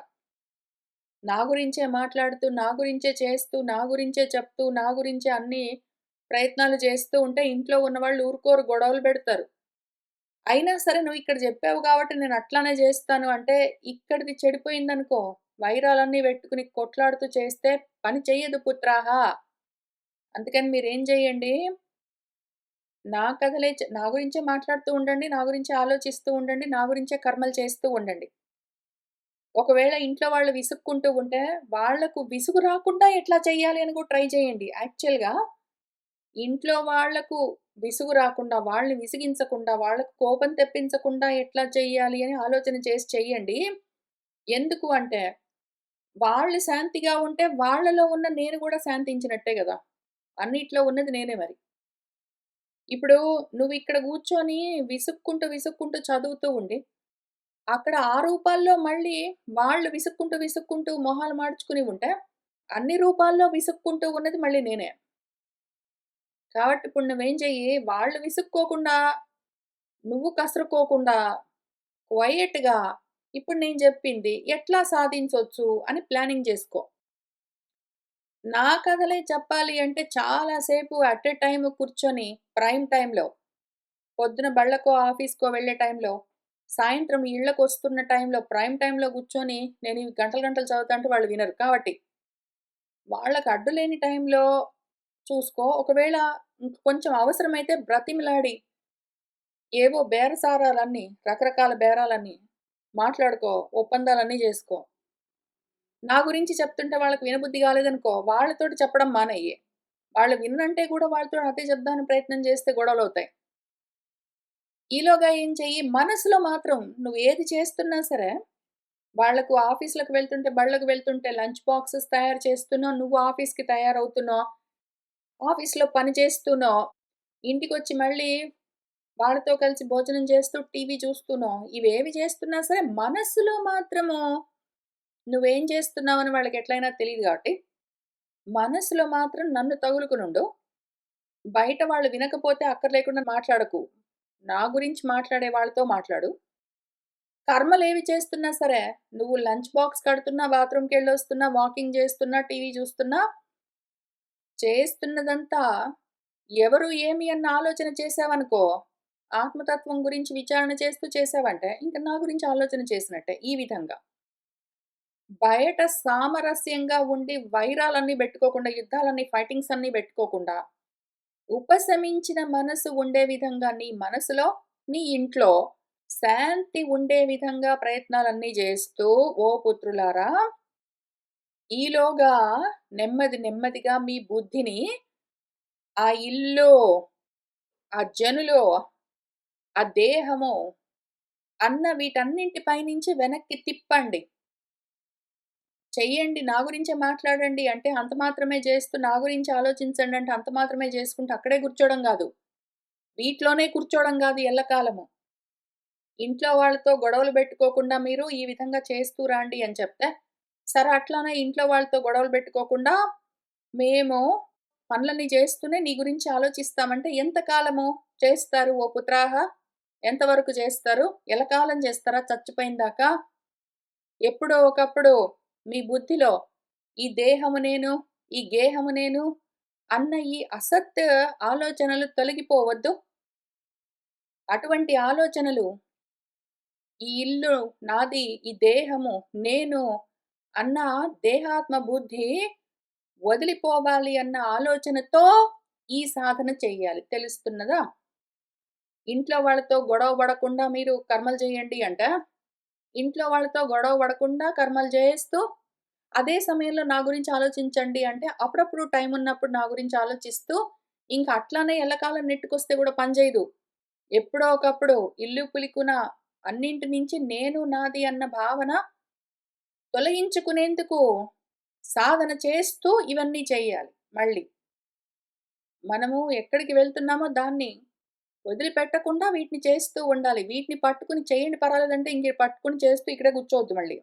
[SPEAKER 1] నా గురించే మాట్లాడుతూ, నా గురించే చేస్తూ, నా గురించే చెప్తూ, నా గురించే అన్ని ప్రయత్నాలు చేస్తూ ఉంటే ఇంట్లో ఉన్నవాళ్ళు ఊరుకోరు, గొడవలు పెడతారు. అయినా సరే నువ్విక్కడ జెప్పావు గాబట్టి నేనట్లానే జేస్తాను అంటే, ఇక్కడిది చెడిపోయిందనుకో, వైరాలన్నీ బెట్టుకొని కొట్లాడుతూ చేస్తే పని చెయ్యదు పుత్రాహ. అందుకని మీరేం జేయండి, నా గురించే మాట్లాడుతూ ఉండండి, నా గురించే ఆలోచిస్తూ ఉండండి, నా గురించే కర్మలు చేస్తూ ఉండండి. ఒకవేళ ఇంట్లో వాళ్ళు విసుక్కుంటూ ఉంటే, వాళ్ళకు విసుగు రాకుండా ఎట్లా చేయాలి అని కూడా ట్రై చేయండి. యాక్చువల్‌గా ఇంట్లో వాళ్ళకు విసుగు రాకుండా, వాళ్ళని విసిగించకుండా, వాళ్ళకు కోపం తెప్పించకుండా ఎట్లా చేయాలి అని ఆలోచన చేసి చెయ్యండి. ఎందుకు అంటే, వాళ్ళు శాంతిగా ఉంటే వాళ్ళలో ఉన్న నేను గూడా శాంతించినట్టే గదా! అన్నిట్లో ఉన్నది నేనే మరి. ఇప్పుడు నువ్విక్కడ గూర్చొని విసుక్కుంటూ చదువుతూ ఉండి అక్కడ ఆ రూపాల్లో మళ్ళీ వాళ్ళు విసుక్కుంటూ మొహాలు మాడ్చుకుని ఉంటే, అన్ని రూపాల్లో విసుక్కుంటూ ఉన్నది మళ్ళీ నేనే. కాబట్టి ఇప్పుడు నువ్వేం చెయ్యి, వాళ్ళు విసుక్కోకుండా, నువ్వు కసురుకోకుండా, క్వైయట్‌గా ఇప్పుడు నేను జెప్పింది ఎట్లా సాధించొచ్చు అని ప్లానింగ్ జేసుకో. నా కథలే చెప్పాలి అంటే చాలా సేపు అట్ ఎ టైమ్ కూర్చొని ప్రైమ్ టైమ్‌లో పొద్దున బళ్ళకో, ఆఫీస్‌కో వెళ్ళే టైంలో, సాయంత్రం ఇళ్ళకొస్తున్న టైంలో, ప్రైమ్ టైమ్‌లో కూర్చొని నేను ఇవి గంటలు గంటలు చదువుతాంటే వాళ్ళు వినరు. కాబట్టి వాళ్ళకి అడ్డు లేని టైంలో చూసుకో. ఒకవేళ కొంచెం అవసరమైతే బ్రతిమిలాడి ఏవో బేరసారాలన్నీ, రకరకాల బేరాలన్నీ మాట్లాడుకో. ఒప్పందాలన్నీ జేసుకో. నా గురించి చెప్తుంటే వాళ్ళకి వినబుద్ధి కాలేదనుకో, వాళ్ళతోటి చెప్పడం మానేయి. వాళ్ళు విననంటే కూడా వాళ్ళతో అదే చెప్దామని ప్రయత్నం చేస్తే గొడవలవుతాయి. ఈలోగా ఏం చెయ్యి, మనసులో మాత్రం నువ్వేది చేస్తున్నా సరే, వాళ్ళకు ఆఫీస్‌లకు వెళ్తుంటే, బళ్ళకు వెళ్తుంటే లంచ్ బాక్సెస్ తయారు చేస్తున్నావు, నువ్వు ఆఫీస్‌కి తయారవుతున్నావు, ఆఫీస్‌లో పని చేస్తున్నావు, ఇంటికొచ్చి మళ్ళీ వాళ్ళతో కలిసి భోజనం చేస్తూ, టీవీ చూస్తున్నావు. ఇవేవి చేస్తున్నా సరే, మనస్సులో మాత్రము నువ్వేం చేస్తున్నావని వాళ్ళకెట్లైనా తెలీదు గాబట్టి, మనసులో మాత్రం నన్ను తగులుకునుండు. బయట వాళ్ళు వినకపోతే అక్కర్లేకుండా మాట్లాడకు. నా గురించి మాట్లాడే వాళ్ళతో మాట్లాడు. కర్మలేవి చేస్తున్నా సరే, నువ్వు లంచ్ బాక్స్ కడుతున్నా, బాత్రూమ్‌కెళ్ళొస్తున్నా, వాకింగ్ జేస్తున్నా, టీవీ జూస్తున్నా, చేస్తున్నదంతా ఎవరు, ఏమి అన్న ఆలోచన చేశావనుకో, ఆత్మతత్వం గురించి విచారణ చేస్తూ చేశావంటే, ఇంక నా గురించి ఆలోచన చేసినట్టే. ఈ విధంగా. బయట సామరస్యంగా ఉండి వైరాలన్నీ బెట్టుకోకుండా, యుద్ధాలన్నీ, ఫైటింగ్స్ అన్నీ బెట్టుకోకుండా, ఉపశమించిన మనసు ఉండే విధంగా నీ మనసులో, నీ ఇంట్లో శాంతి ఉండే విధంగా ప్రయత్నాలన్నీ జేస్తూ, ఓ పుత్రులారా, ఈలోగా నెమ్మదిగా మీ బుద్ధిని ఆ ఇల్లు, ఆ జనులు, ఆ దేహము అన్న వీటన్నింటి పైనుంచి వెనక్కి తిప్పండి. చెయ్యండి. నా గురించే మాట్లాడండి అంటే అంత మాత్రమే జేస్తూ, నా గురించి ఆలోచించండి అంటే అంత మాత్రమే జేసుకుంటూ అక్కడే కూర్చోవడం గాదు. వీటిలోనే కూర్చోవడం గాదు ఎల్లకాలము. ఇంట్లో వాళ్ళతో గొడవలు బెట్టుకోకుండా మీరు ఈ విధంగా చేస్తూ రాండి అని చెప్తే, సరే అట్లానే ఇంట్లో వాళ్ళతో గొడవలు బెట్టుకోకుండా మేము పనులన్నీ జేస్తూనే నీ గురించి ఆలోచిస్తామంటే ఎంత కాలము చేస్తారు ఓ పుత్రాహ? ఎంతవరకు చేస్తారు? ఎలకాలం చేస్తారా చచ్చిపోయిన దాకా? ఎప్పుడో ఒకప్పుడు మీ బుద్ధిలో ఈ దేహము నేను, ఈ గేహము నేను అన్న ఈ అసత్ ఆలోచనలు తొలగిపోవద్దు. అటువంటి ఆలోచనలు ఈ ఇల్లు నాది, ఈ దేహము నేను అన్న దేహాత్మ బుద్ధి వదిలిపోవాలి అన్న ఆలోచనతో ఈ సాధన చెయ్యాలి. తెలుస్తున్నదా? ఇంట్లో వాళ్ళతో గొడవ పడకుండా మీరు కర్మలు చేయండి అంటే, ఇంట్లో వాళ్ళతో గొడవ పడకుండా కర్మలు చేస్తూ అదే సమయంలో నా గురించి ఆలోచించండి అంటే, అప్పుడప్పుడు టైం ఉన్నప్పుడు నా గురించి ఆలోచిస్తూ, ఇంక అట్లానే ఎల్లకాలం నెట్టుకొస్తే గూడా పని జేయదు. ఎప్పుడో ఒకప్పుడు ఇల్లు పులికున అన్నింటి నుంచి నేను, నాది అన్న భావన తొలగించుకునేందుకు సాధన చేస్తూ ఇవన్నీ చెయ్యాలి మళ్ళీ. మనము ఎక్కడికి వెళ్తున్నామో దాన్ని వదిలిపెట్టకుండా వీటిని చేస్తూ ఉండాలి. వీటిని పట్టుకొని చేయండి పర్వాలేదంటే ఇంక పట్టుకొని చేస్తూ ఇక్కడే కూర్చోవద్దు మళ్ళీ.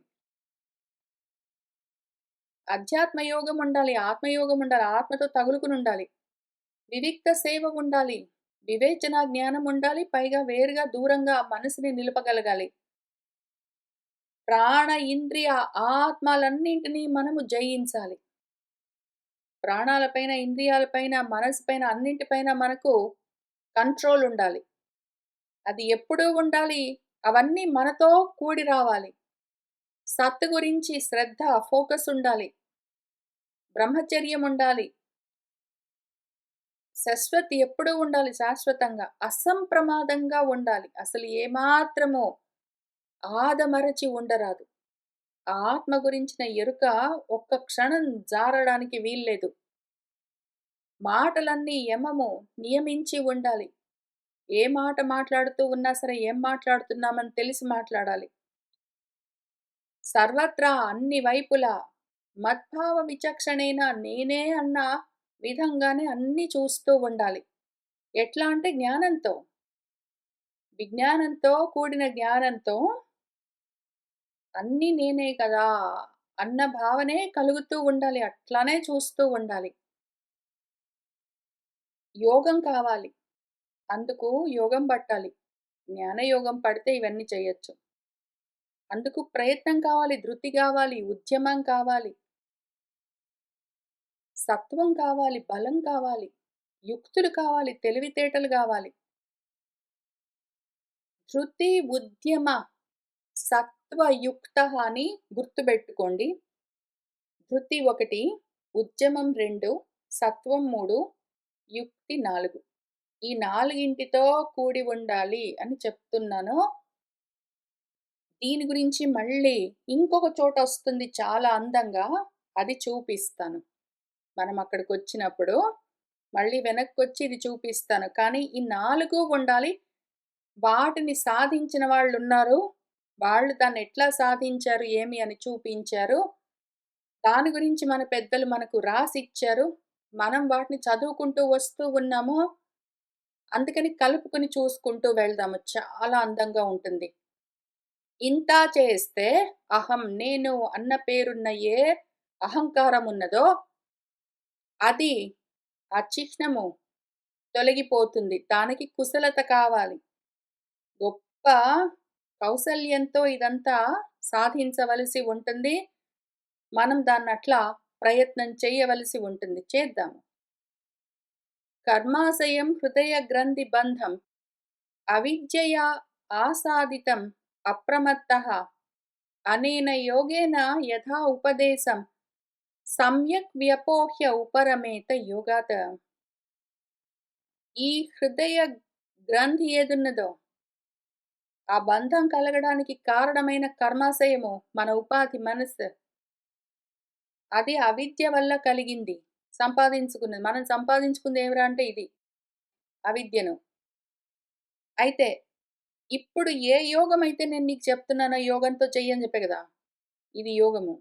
[SPEAKER 1] అధ్యాత్మ యోగం ఉండాలి. ఆత్మయోగం ఉండాలి. ఆత్మతో తగులుకునుండాలి. వివిక్త సేవ ఉండాలి. వివేచన జ్ఞానం ఉండాలి. పైగా వేరుగా దూరంగా మనసుని నిలపగలగాలి. ప్రాణ, ఇంద్రియ, ఆత్మలన్నింటినీ మనము జయించాలి. ప్రాణాలపైన, ఇంద్రియాలపైన, మనసు పైన అన్నింటిపైన మనకు కంట్రోల్ ఉండాలి. అది ఎప్పుడూ ఉండాలి. అవన్నీ మనతో కూడి రావాలి. సత్ గురించి శ్రద్ధ, ఫోకస్ ఉండాలి. బ్రహ్మచర్యం ఉండాలి. శశ్వతి ఎప్పుడూ ఉండాలి శాశ్వతంగా. అసంప్రమాదంగా ఉండాలి. అసలు ఏమాత్రము ఆదమరచి ఉండరాదు. ఆత్మ గురించిన ఎరుక ఒక్క క్షణం జారడానికి వీల్లేదు. మాటలన్నీ యమము నియమించి ఉండాలి. ఏ మాట మాట్లాడుతూ ఉన్నా సరే ఏం మాట్లాడుతున్నామని తెలిసి మాట్లాడాలి. సర్వత్రా అన్ని వైపులా మద్భావ విచక్షణేన నేనే అన్న విధంగానే అన్నీ చూస్తూ ఉండాలి. ఎట్లా అంటే జ్ఞానంతో. విజ్ఞానంతో కూడిన జ్ఞానంతో అన్నీ నేనే కదా! అన్న భావనే కలుగుతూ ఉండాలి. అట్లానే చూస్తూ ఉండాలి. యోగం కావాలి. అందుకు యోగం పట్టాలి. జ్ఞానయోగం పడితే ఇవన్నీ చేయొచ్చు. అందుకు ప్రయత్నం కావాలి, ధృతి కావాలి, ఉద్యమం కావాలి, సత్వం కావాలి, బలం కావాలి, యుక్తులు కావాలి, తెలివితేటలు కావాలి. ధృతి, ఉద్యమ, సత్వయుక్త అని గుర్తుపెట్టుకోండి. ధృతి 1, ఉద్యమం 2, సత్వం 3, యుక్తి 4. ఈ నాలుగింటితో కూడి ఉండాలి అని చెప్తున్నాను. దీని గురించి మళ్ళీ ఇంకొక చోటొస్తుంది చాలా అందంగా. అది చూపిస్తాను. మనం అక్కడికొచ్చినప్పుడు మళ్ళీ వెనక్కొచ్చి ఇది చూపిస్తాను. కానీ ఈ 4 ఉండాలి. వాటిని సాధించిన వాళ్ళున్నారు. వాళ్ళు దాన్నెట్లా సాధించారు, ఏమి అని చూపించారు. దాని గురించి మన పెద్దలు మనకు రాసిచ్చారు. మనం వాటిని చదువుకుంటూ వస్తూ ఉన్నాము. అందుకని కలుపుకొని చూసుకుంటూ వెళ్దాము. చాలా అందంగా ఉంటుంది. ఇంత చేస్తే అహం, నేను అన్న పేరున్న ఏ అహంకారం ఉన్నదో అది ఆ చిహ్నము తొలగిపోతుంది. దానికి కుశలత కావాలి. గొప్ప కౌశల్యంతో ఇదంతా సాధించవలసి ఉంటుంది. మనం దాన్నట్లా ప్రయత్నం చేయవలసి ఉంటుంది. చేద్దాము. కర్మాశయం హృదయ గ్రంథి బంధం అవిద్యయా ఆసాదితం అప్రమత్తః అనేన యోగేన యథా ఉపదేశం సమ్యక్ వ్యపోహ్య ఉపరమేత యోగాత్. ఈ హృదయ గ్రంథి ఏదున్నదో ఆ బంధం కలగడానికి కారణమైన కర్మాశయము మన ఉపాధి మనస్సు. అది అవిద్య వల్ల కలిగింది. సంపాదించుకున్నది. మనం సంపాదించుకుంది ఏమిరా అంటే ఇది. అవిద్యను. అయితే ఇప్పుడు ఏ యోగమైతే నేను నీకు చెప్తున్నానో యోగంతో చెయ్యని చెప్పా గదా! ఇది యోగము.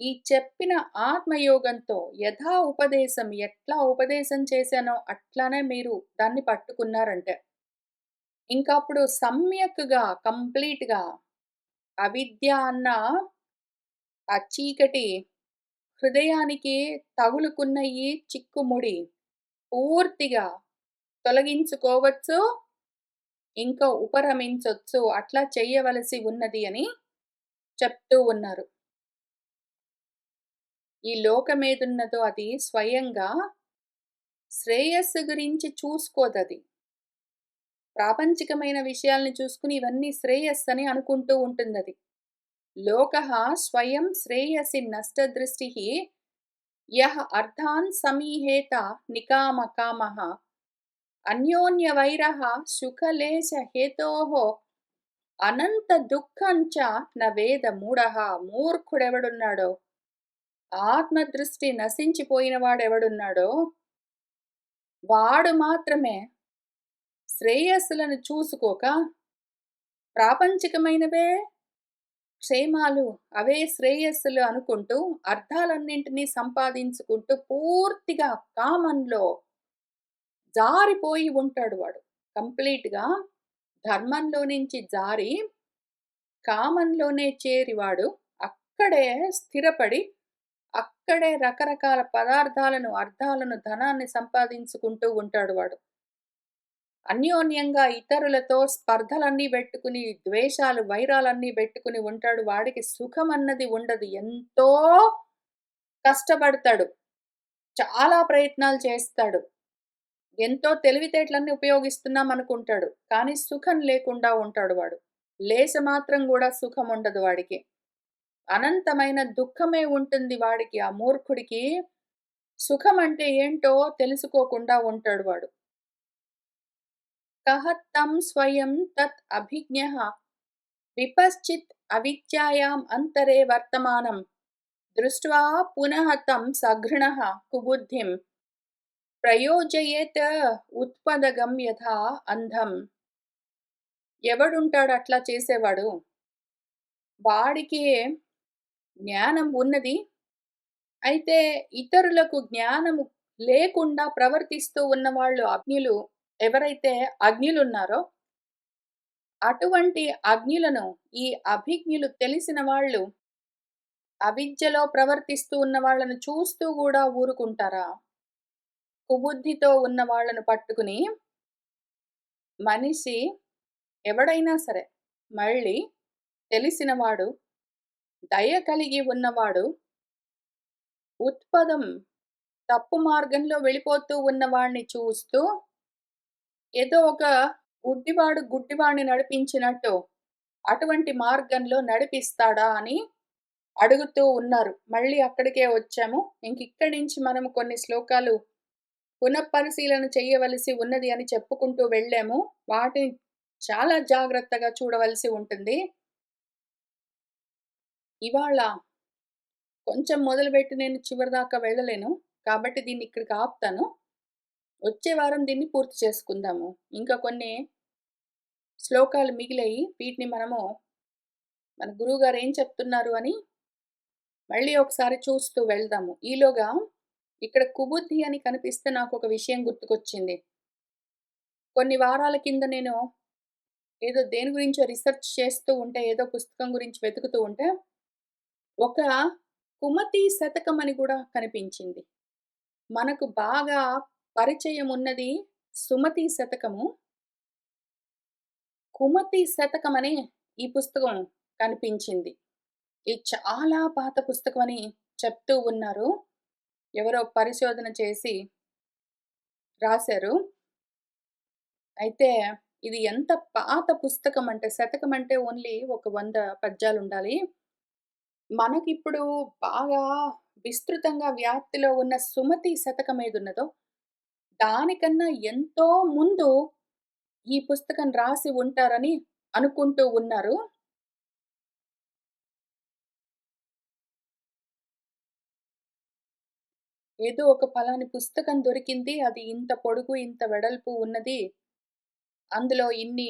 [SPEAKER 1] ఈ చెప్పిన ఆత్మయోగంతో యథా ఉపదేశం ఎట్లా ఉపదేశం చేశానో అట్లానే మీరు దాన్ని పట్టుకున్నారంటే, ఇంకా అప్పుడు సమ్యక్‌గా కంప్లీట్‌గా అవిద్య అన్న ఆ చీకటి హృదయానికి తగులుకున్న ఈ చిక్కుముడి పూర్తిగా తొలగించుకోవచ్చు. ఇంకా ఉపరమించొచ్చు. అట్లా చెయ్యవలసి ఉన్నది అని చెప్తూ ఉన్నారు. ఈ లోకమేదున్నదో అది స్వయంగా శ్రేయస్సు గురించి చూసుకోదది. ప్రాపంచికమైన విషయాల్ని చూసుకుని ఇవన్నీ శ్రేయస్సని అనుకుంటూ ఉంటుందది. లోకః స్వయం శ్రేయసి నష్టదృష్టిః యః అర్థాన్ సమీహేత నికామకామః అన్యోన్యవైరః సుఖలేశ హేతోః అనంత దుఃఖం చ న వేద మూఢః. మూర్ఖుడెవడున్నాడో ఆత్మదృష్టి నశించిపోయిన వాడెవడున్నాడో, వాడు మాత్రమే శ్రేయస్సులను చూసుకోక, ప్రాపంచికమైనవే క్షేమాలు, అవే శ్రేయస్సులు అనుకుంటూ, అర్థాలన్నింటినీ సంపాదించుకుంటూ, పూర్తిగా కామంలో జారిపోయి ఉంటాడు వాడు. కంప్లీట్‌గా ధర్మంలో నుంచి జారి, కామంలోనే చేరి వాడు అక్కడే స్థిరపడి, అక్కడే రకరకాల పదార్థాలను, అర్థాలను, ధనాన్ని సంపాదించుకుంటూ ఉంటాడు వాడు. అన్యోన్యంగా ఇతరులతో స్పర్ధలన్నీ బెట్టుకుని, ద్వేషాలు, వైరాలన్నీ బెట్టుకుని ఉంటాడు. వాడికి సుఖమన్నది ఉండదు. ఎంతో కష్టపడతాడు. చాలా ప్రయత్నాలు చేస్తాడు. ఎంతో తెలివితేటలన్నీ ఉపయోగిస్తున్నామనుకుంటాడు. కానీ సుఖం లేకుండా ఉంటాడు వాడు. లేశమాత్రం గూడా సుఖముండదు వాడికి. అనంతమైన దుఃఖమే ఉంటుంది వాడికి. ఆ మూర్ఖుడికి సుఖమంటే ఏంటో తెలుసుకోకుండా ఉంటాడు వాడు. కః తం స్వయం తత్ అభిజ్ఞః విపశ్చిత్ అవిద్యాయాం అంతరే వర్తమానం దృష్ట్వా పునః తం సఘృణః కుబుద్ధిం ప్రయోజయేత్ ఉత్పదగం యథా అంధం. ఎవడుంటాడు అట్లా చేసేవాడు? వాడికి జ్ఞానం ఉన్నది. అయితే ఇతరులకు జ్ఞానము లేకుండా ప్రవర్తిస్తూ ఉన్నవాళ్ళు అజ్ఞులు, ఎవరైతే అజ్ఞులున్నారో, అటువంటి అజ్ఞులను ఈ అభిజ్ఞులు తెలిసిన వాళ్ళు అవిద్యలో ప్రవర్తిస్తూ ఉన్న వాళ్ళను చూస్తూ గూడా ఊరుకుంటారా? కుబుద్ధితో ఉన్న వాళ్ళను పట్టుకుని మనిషి ఎవడైనా సరే, మళ్ళీ తెలిసినవాడు, దయ కలిగి ఉన్నవాడు, ఉత్పదం తప్పు మార్గంలో వెళ్ళిపోతూ ఉన్నవాడిని చూస్తూ, ఏదో ఒక గుడ్డివాడు గుడ్డివాడిని నడిపించినట్టు, అటువంటి మార్గంలో నడిపిస్తాడా అని అడుగుతూ ఉన్నారు. మళ్ళీ అక్కడికే వచ్చాము. ఇంకిక్కడి నుంచి మనము కొన్ని శ్లోకాలు పునఃపరిశీలన చేయవలసి ఉన్నది అని చెప్పుకుంటూ వెళ్ళాము. వాటిని చాలా జాగ్రత్తగా చూడవలసి ఉంటుంది. ఇవాళ కొంచెం మొదలుపెట్టి నేను చివరిదాకా వెళ్ళలేను. కాబట్టి దీన్ని ఇక్కడికి ఆపుతాను. వచ్చే వారం దీన్ని పూర్తి చేసుకుందాము. ఇంకా కొన్ని శ్లోకాలు మిగిలాయి. వీటిని మనము మన గురువుగారు ఏం చెప్తున్నారు అని మళ్ళీ ఒకసారి చూస్తూ వెళ్దాము. ఈలోగా ఇక్కడ కుబుద్ధి అని కనిపిస్తే నాకొక విషయం గుర్తుకొచ్చింది. కొన్ని వారాల కింద నేను ఏదో దేని గురించో రిసర్చ్ చేస్తూ ఉంటే, ఏదో పుస్తకం గురించి వెతుకుతూ ఉంటే, ఒక కుమతి శతకం అని గూడా కనిపించింది. మనకు బాగా పరిచయం ఉన్నది సుమతి శతకము. కుమతి శతకమని ఈ పుస్తకం కనిపించింది. ఇది చాలా పాత పుస్తకమని చెప్తూ ఉన్నారు. ఎవరో పరిశోధన చేసి రాశారు. అయితే ఇది ఎంత పాత పుస్తకం అంటే, శతకం అంటే ఓన్లీ ఒక 100 పద్యాలుండాలి. మనకిప్పుడు బాగా విస్తృతంగా వ్యాప్తిలో ఉన్న సుమతి శతకం ఏదున్నదో, దానికన్నా ఎంతో ముందు ఈ పుస్తకం రాసి ఉంటారని అనుకుంటూ ఉన్నారు. ఏదో ఒక పలాని పుస్తకం దొరికింది. అది ఇంత పొడుగు, ఇంత వెడల్పు ఉన్నది. అందులో ఇన్ని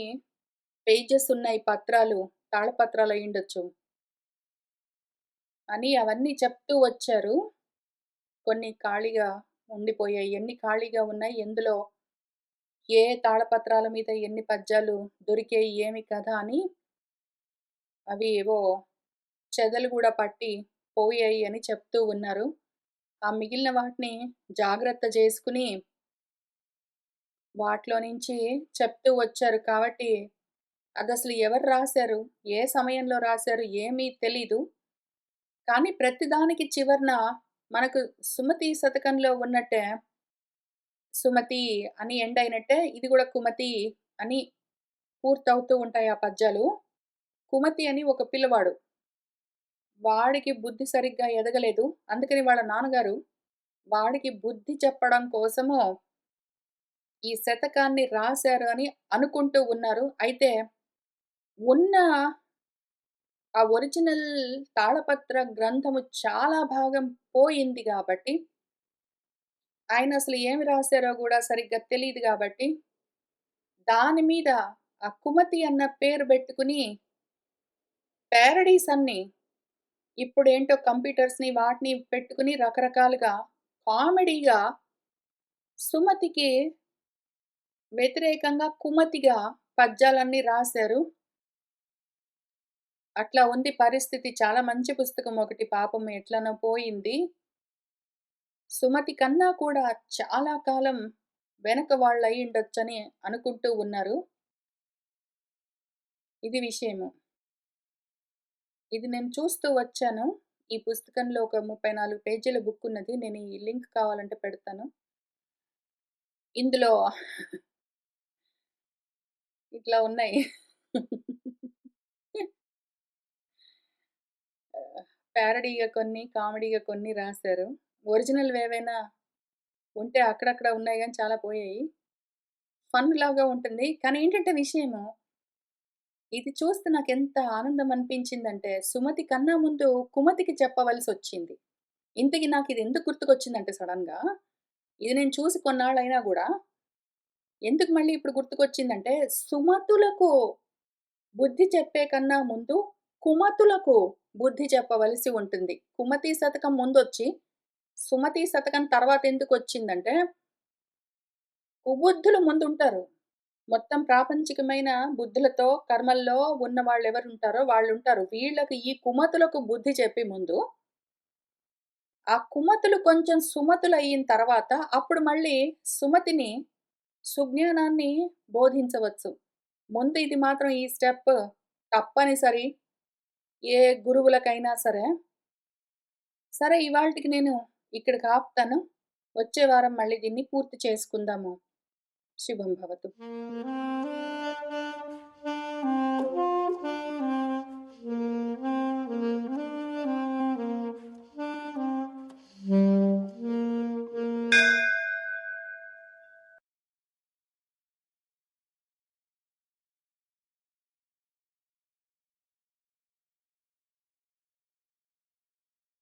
[SPEAKER 1] పేజెస్ ఉన్నాయి పత్రాలు, తాళపత్రాలు అయ్యుండొచ్చు అని అవన్నీ చెప్తూ వచ్చారు. కొన్ని ఖాళీగా ఉండిపోయాయి. ఎన్ని ఖాళీగా ఉన్నాయి, ఎందులో ఏ తాళపత్రాల మీద ఎన్ని పద్యాలు దొరికాయి, ఏమి కథ అని అవి ఏవో చెదలు గూడా పట్టి పోయాయి అని చెప్తూ ఉన్నారు. ఆ మిగిలిన వాటిని జాగ్రత్త చేసుకొని వాటిలో నుంచి చెప్తూ వచ్చారు. కాబట్టి అదసలు ఎవరు రాశారు? ఏ సమయంలో రాశారు? ఏమీ తెలీదు. కానీ ప్రతిదానికి చివరన మనకు సుమతి శతకంలో ఉన్నట్టే సుమతి అని ఎండ్ అయినట్టే ఇది గూడా కుమతి అని పూర్తవుతూ ఉంటాయి ఆ పద్యాలు. కుమతి అని ఒక పిల్లవాడు. వాడికి బుద్ధి సరిగ్గా ఎదగలేదు. అందుకని వాళ్ళ నాన్నగారు వాడికి బుద్ధి చెప్పడం కోసము ఈ శతకాన్ని రాశారు అని అనుకుంటూ ఉన్నారు. అయితే ఉన్న ఆ ఒరిజినల్ తాళపత్ర గ్రంథము చాలా భాగం పోయింది గాబట్టి, ఆయనసలు ఏమి రాసారో గూడా సరిగ్గా తెలీదు గాబట్టి, దాని మీద ఆ కుమతి అన్న పేరు బెట్టుకుని పేరడీస్ అన్నీ ఇప్పుడేంటో కంప్యూటర్స్‌ని వాటిని పెట్టుకుని రకరకాలుగా కామెడీగా సుమతికి వ్యతిరేకంగా కుమతిగా పద్యాలన్నీ రాశారు. అట్లా ఉంది పరిస్థితి. చాలా మంచి పుస్తకం ఒకటి పాపం ఎట్లనో పోయింది. సుమతి కన్నా కూడా చాలా కాలం వెనక వాళ్ళయ్యుండొచ్చని అనుకుంటూ ఉన్నారు. ఇది విషయము. ఇది నేను చూస్తూ వచ్చాను. ఈ పుస్తకంలో ఒక 34 పేజీల బుక్కున్నది. నేను ఈ లింక్ కావాలంటే పెడతాను. ఇందులో ఇట్లా ఉన్నాయి. ప్యారడీగా కొన్ని, కామెడీగా కొన్ని రాశారు. ఒరిజినల్‌వేవైనా ఉంటే అక్కడక్కడ ఉన్నాయి గానీ చాలా పోయాయి. ఫన్ లాగా ఉంటుంది. కానీ ఏంటంటే విషయము, ఇది చూస్తే నాకెంత ఆనందం అనిపించిందంటే, సుమతి కన్నా ముందు కుమతికి చెప్పవలసొచ్చింది. ఇంతకి నాకిది ఎందుకు గుర్తుకొచ్చిందంటే సడెన్‌గా, ఇది నేను చూసి కొన్నాళ్ళయినా గూడా, ఎందుకు మళ్ళీ ఇప్పుడు గుర్తుకొచ్చిందంటే, సుమతులకు బుద్ధి చెప్పే కన్నా ముందు కుమతులకు బుద్ధి చెప్పవలసి ఉంటుంది. కుమతి శతకం ముందొచ్చి, సుమతి శతకం తర్వాతెందుకొచ్చిందంటే, కుబుద్ధులు ముందుంటారు. మొత్తం ప్రాపంచికమైన బుద్ధులతో, కర్మల్లో ఉన్న వాళ్ళెవరుంటారో వాళ్ళుంటారు. వీళ్ళకి ఈ కుమతులకు బుద్ధి చెప్పి ముందు, ఆ కుమతులు కొంచెం సుమతులయిన తర్వాత, అప్పుడు మళ్ళీ సుమతిని, సుజ్ఞానాన్ని బోధించవచ్చు. ముందు ఇది మాత్రం ఈ స్టెప్ తప్పనిసరి. ఏ గురువులకైనా సరే. సరే ఇవాల్టికి నేను ఇక్కడికి ఆపుతాను. వచ్చే వారం మళ్ళీ దీన్ని పూర్తి చేసుకుందాము. శుభం భవతు.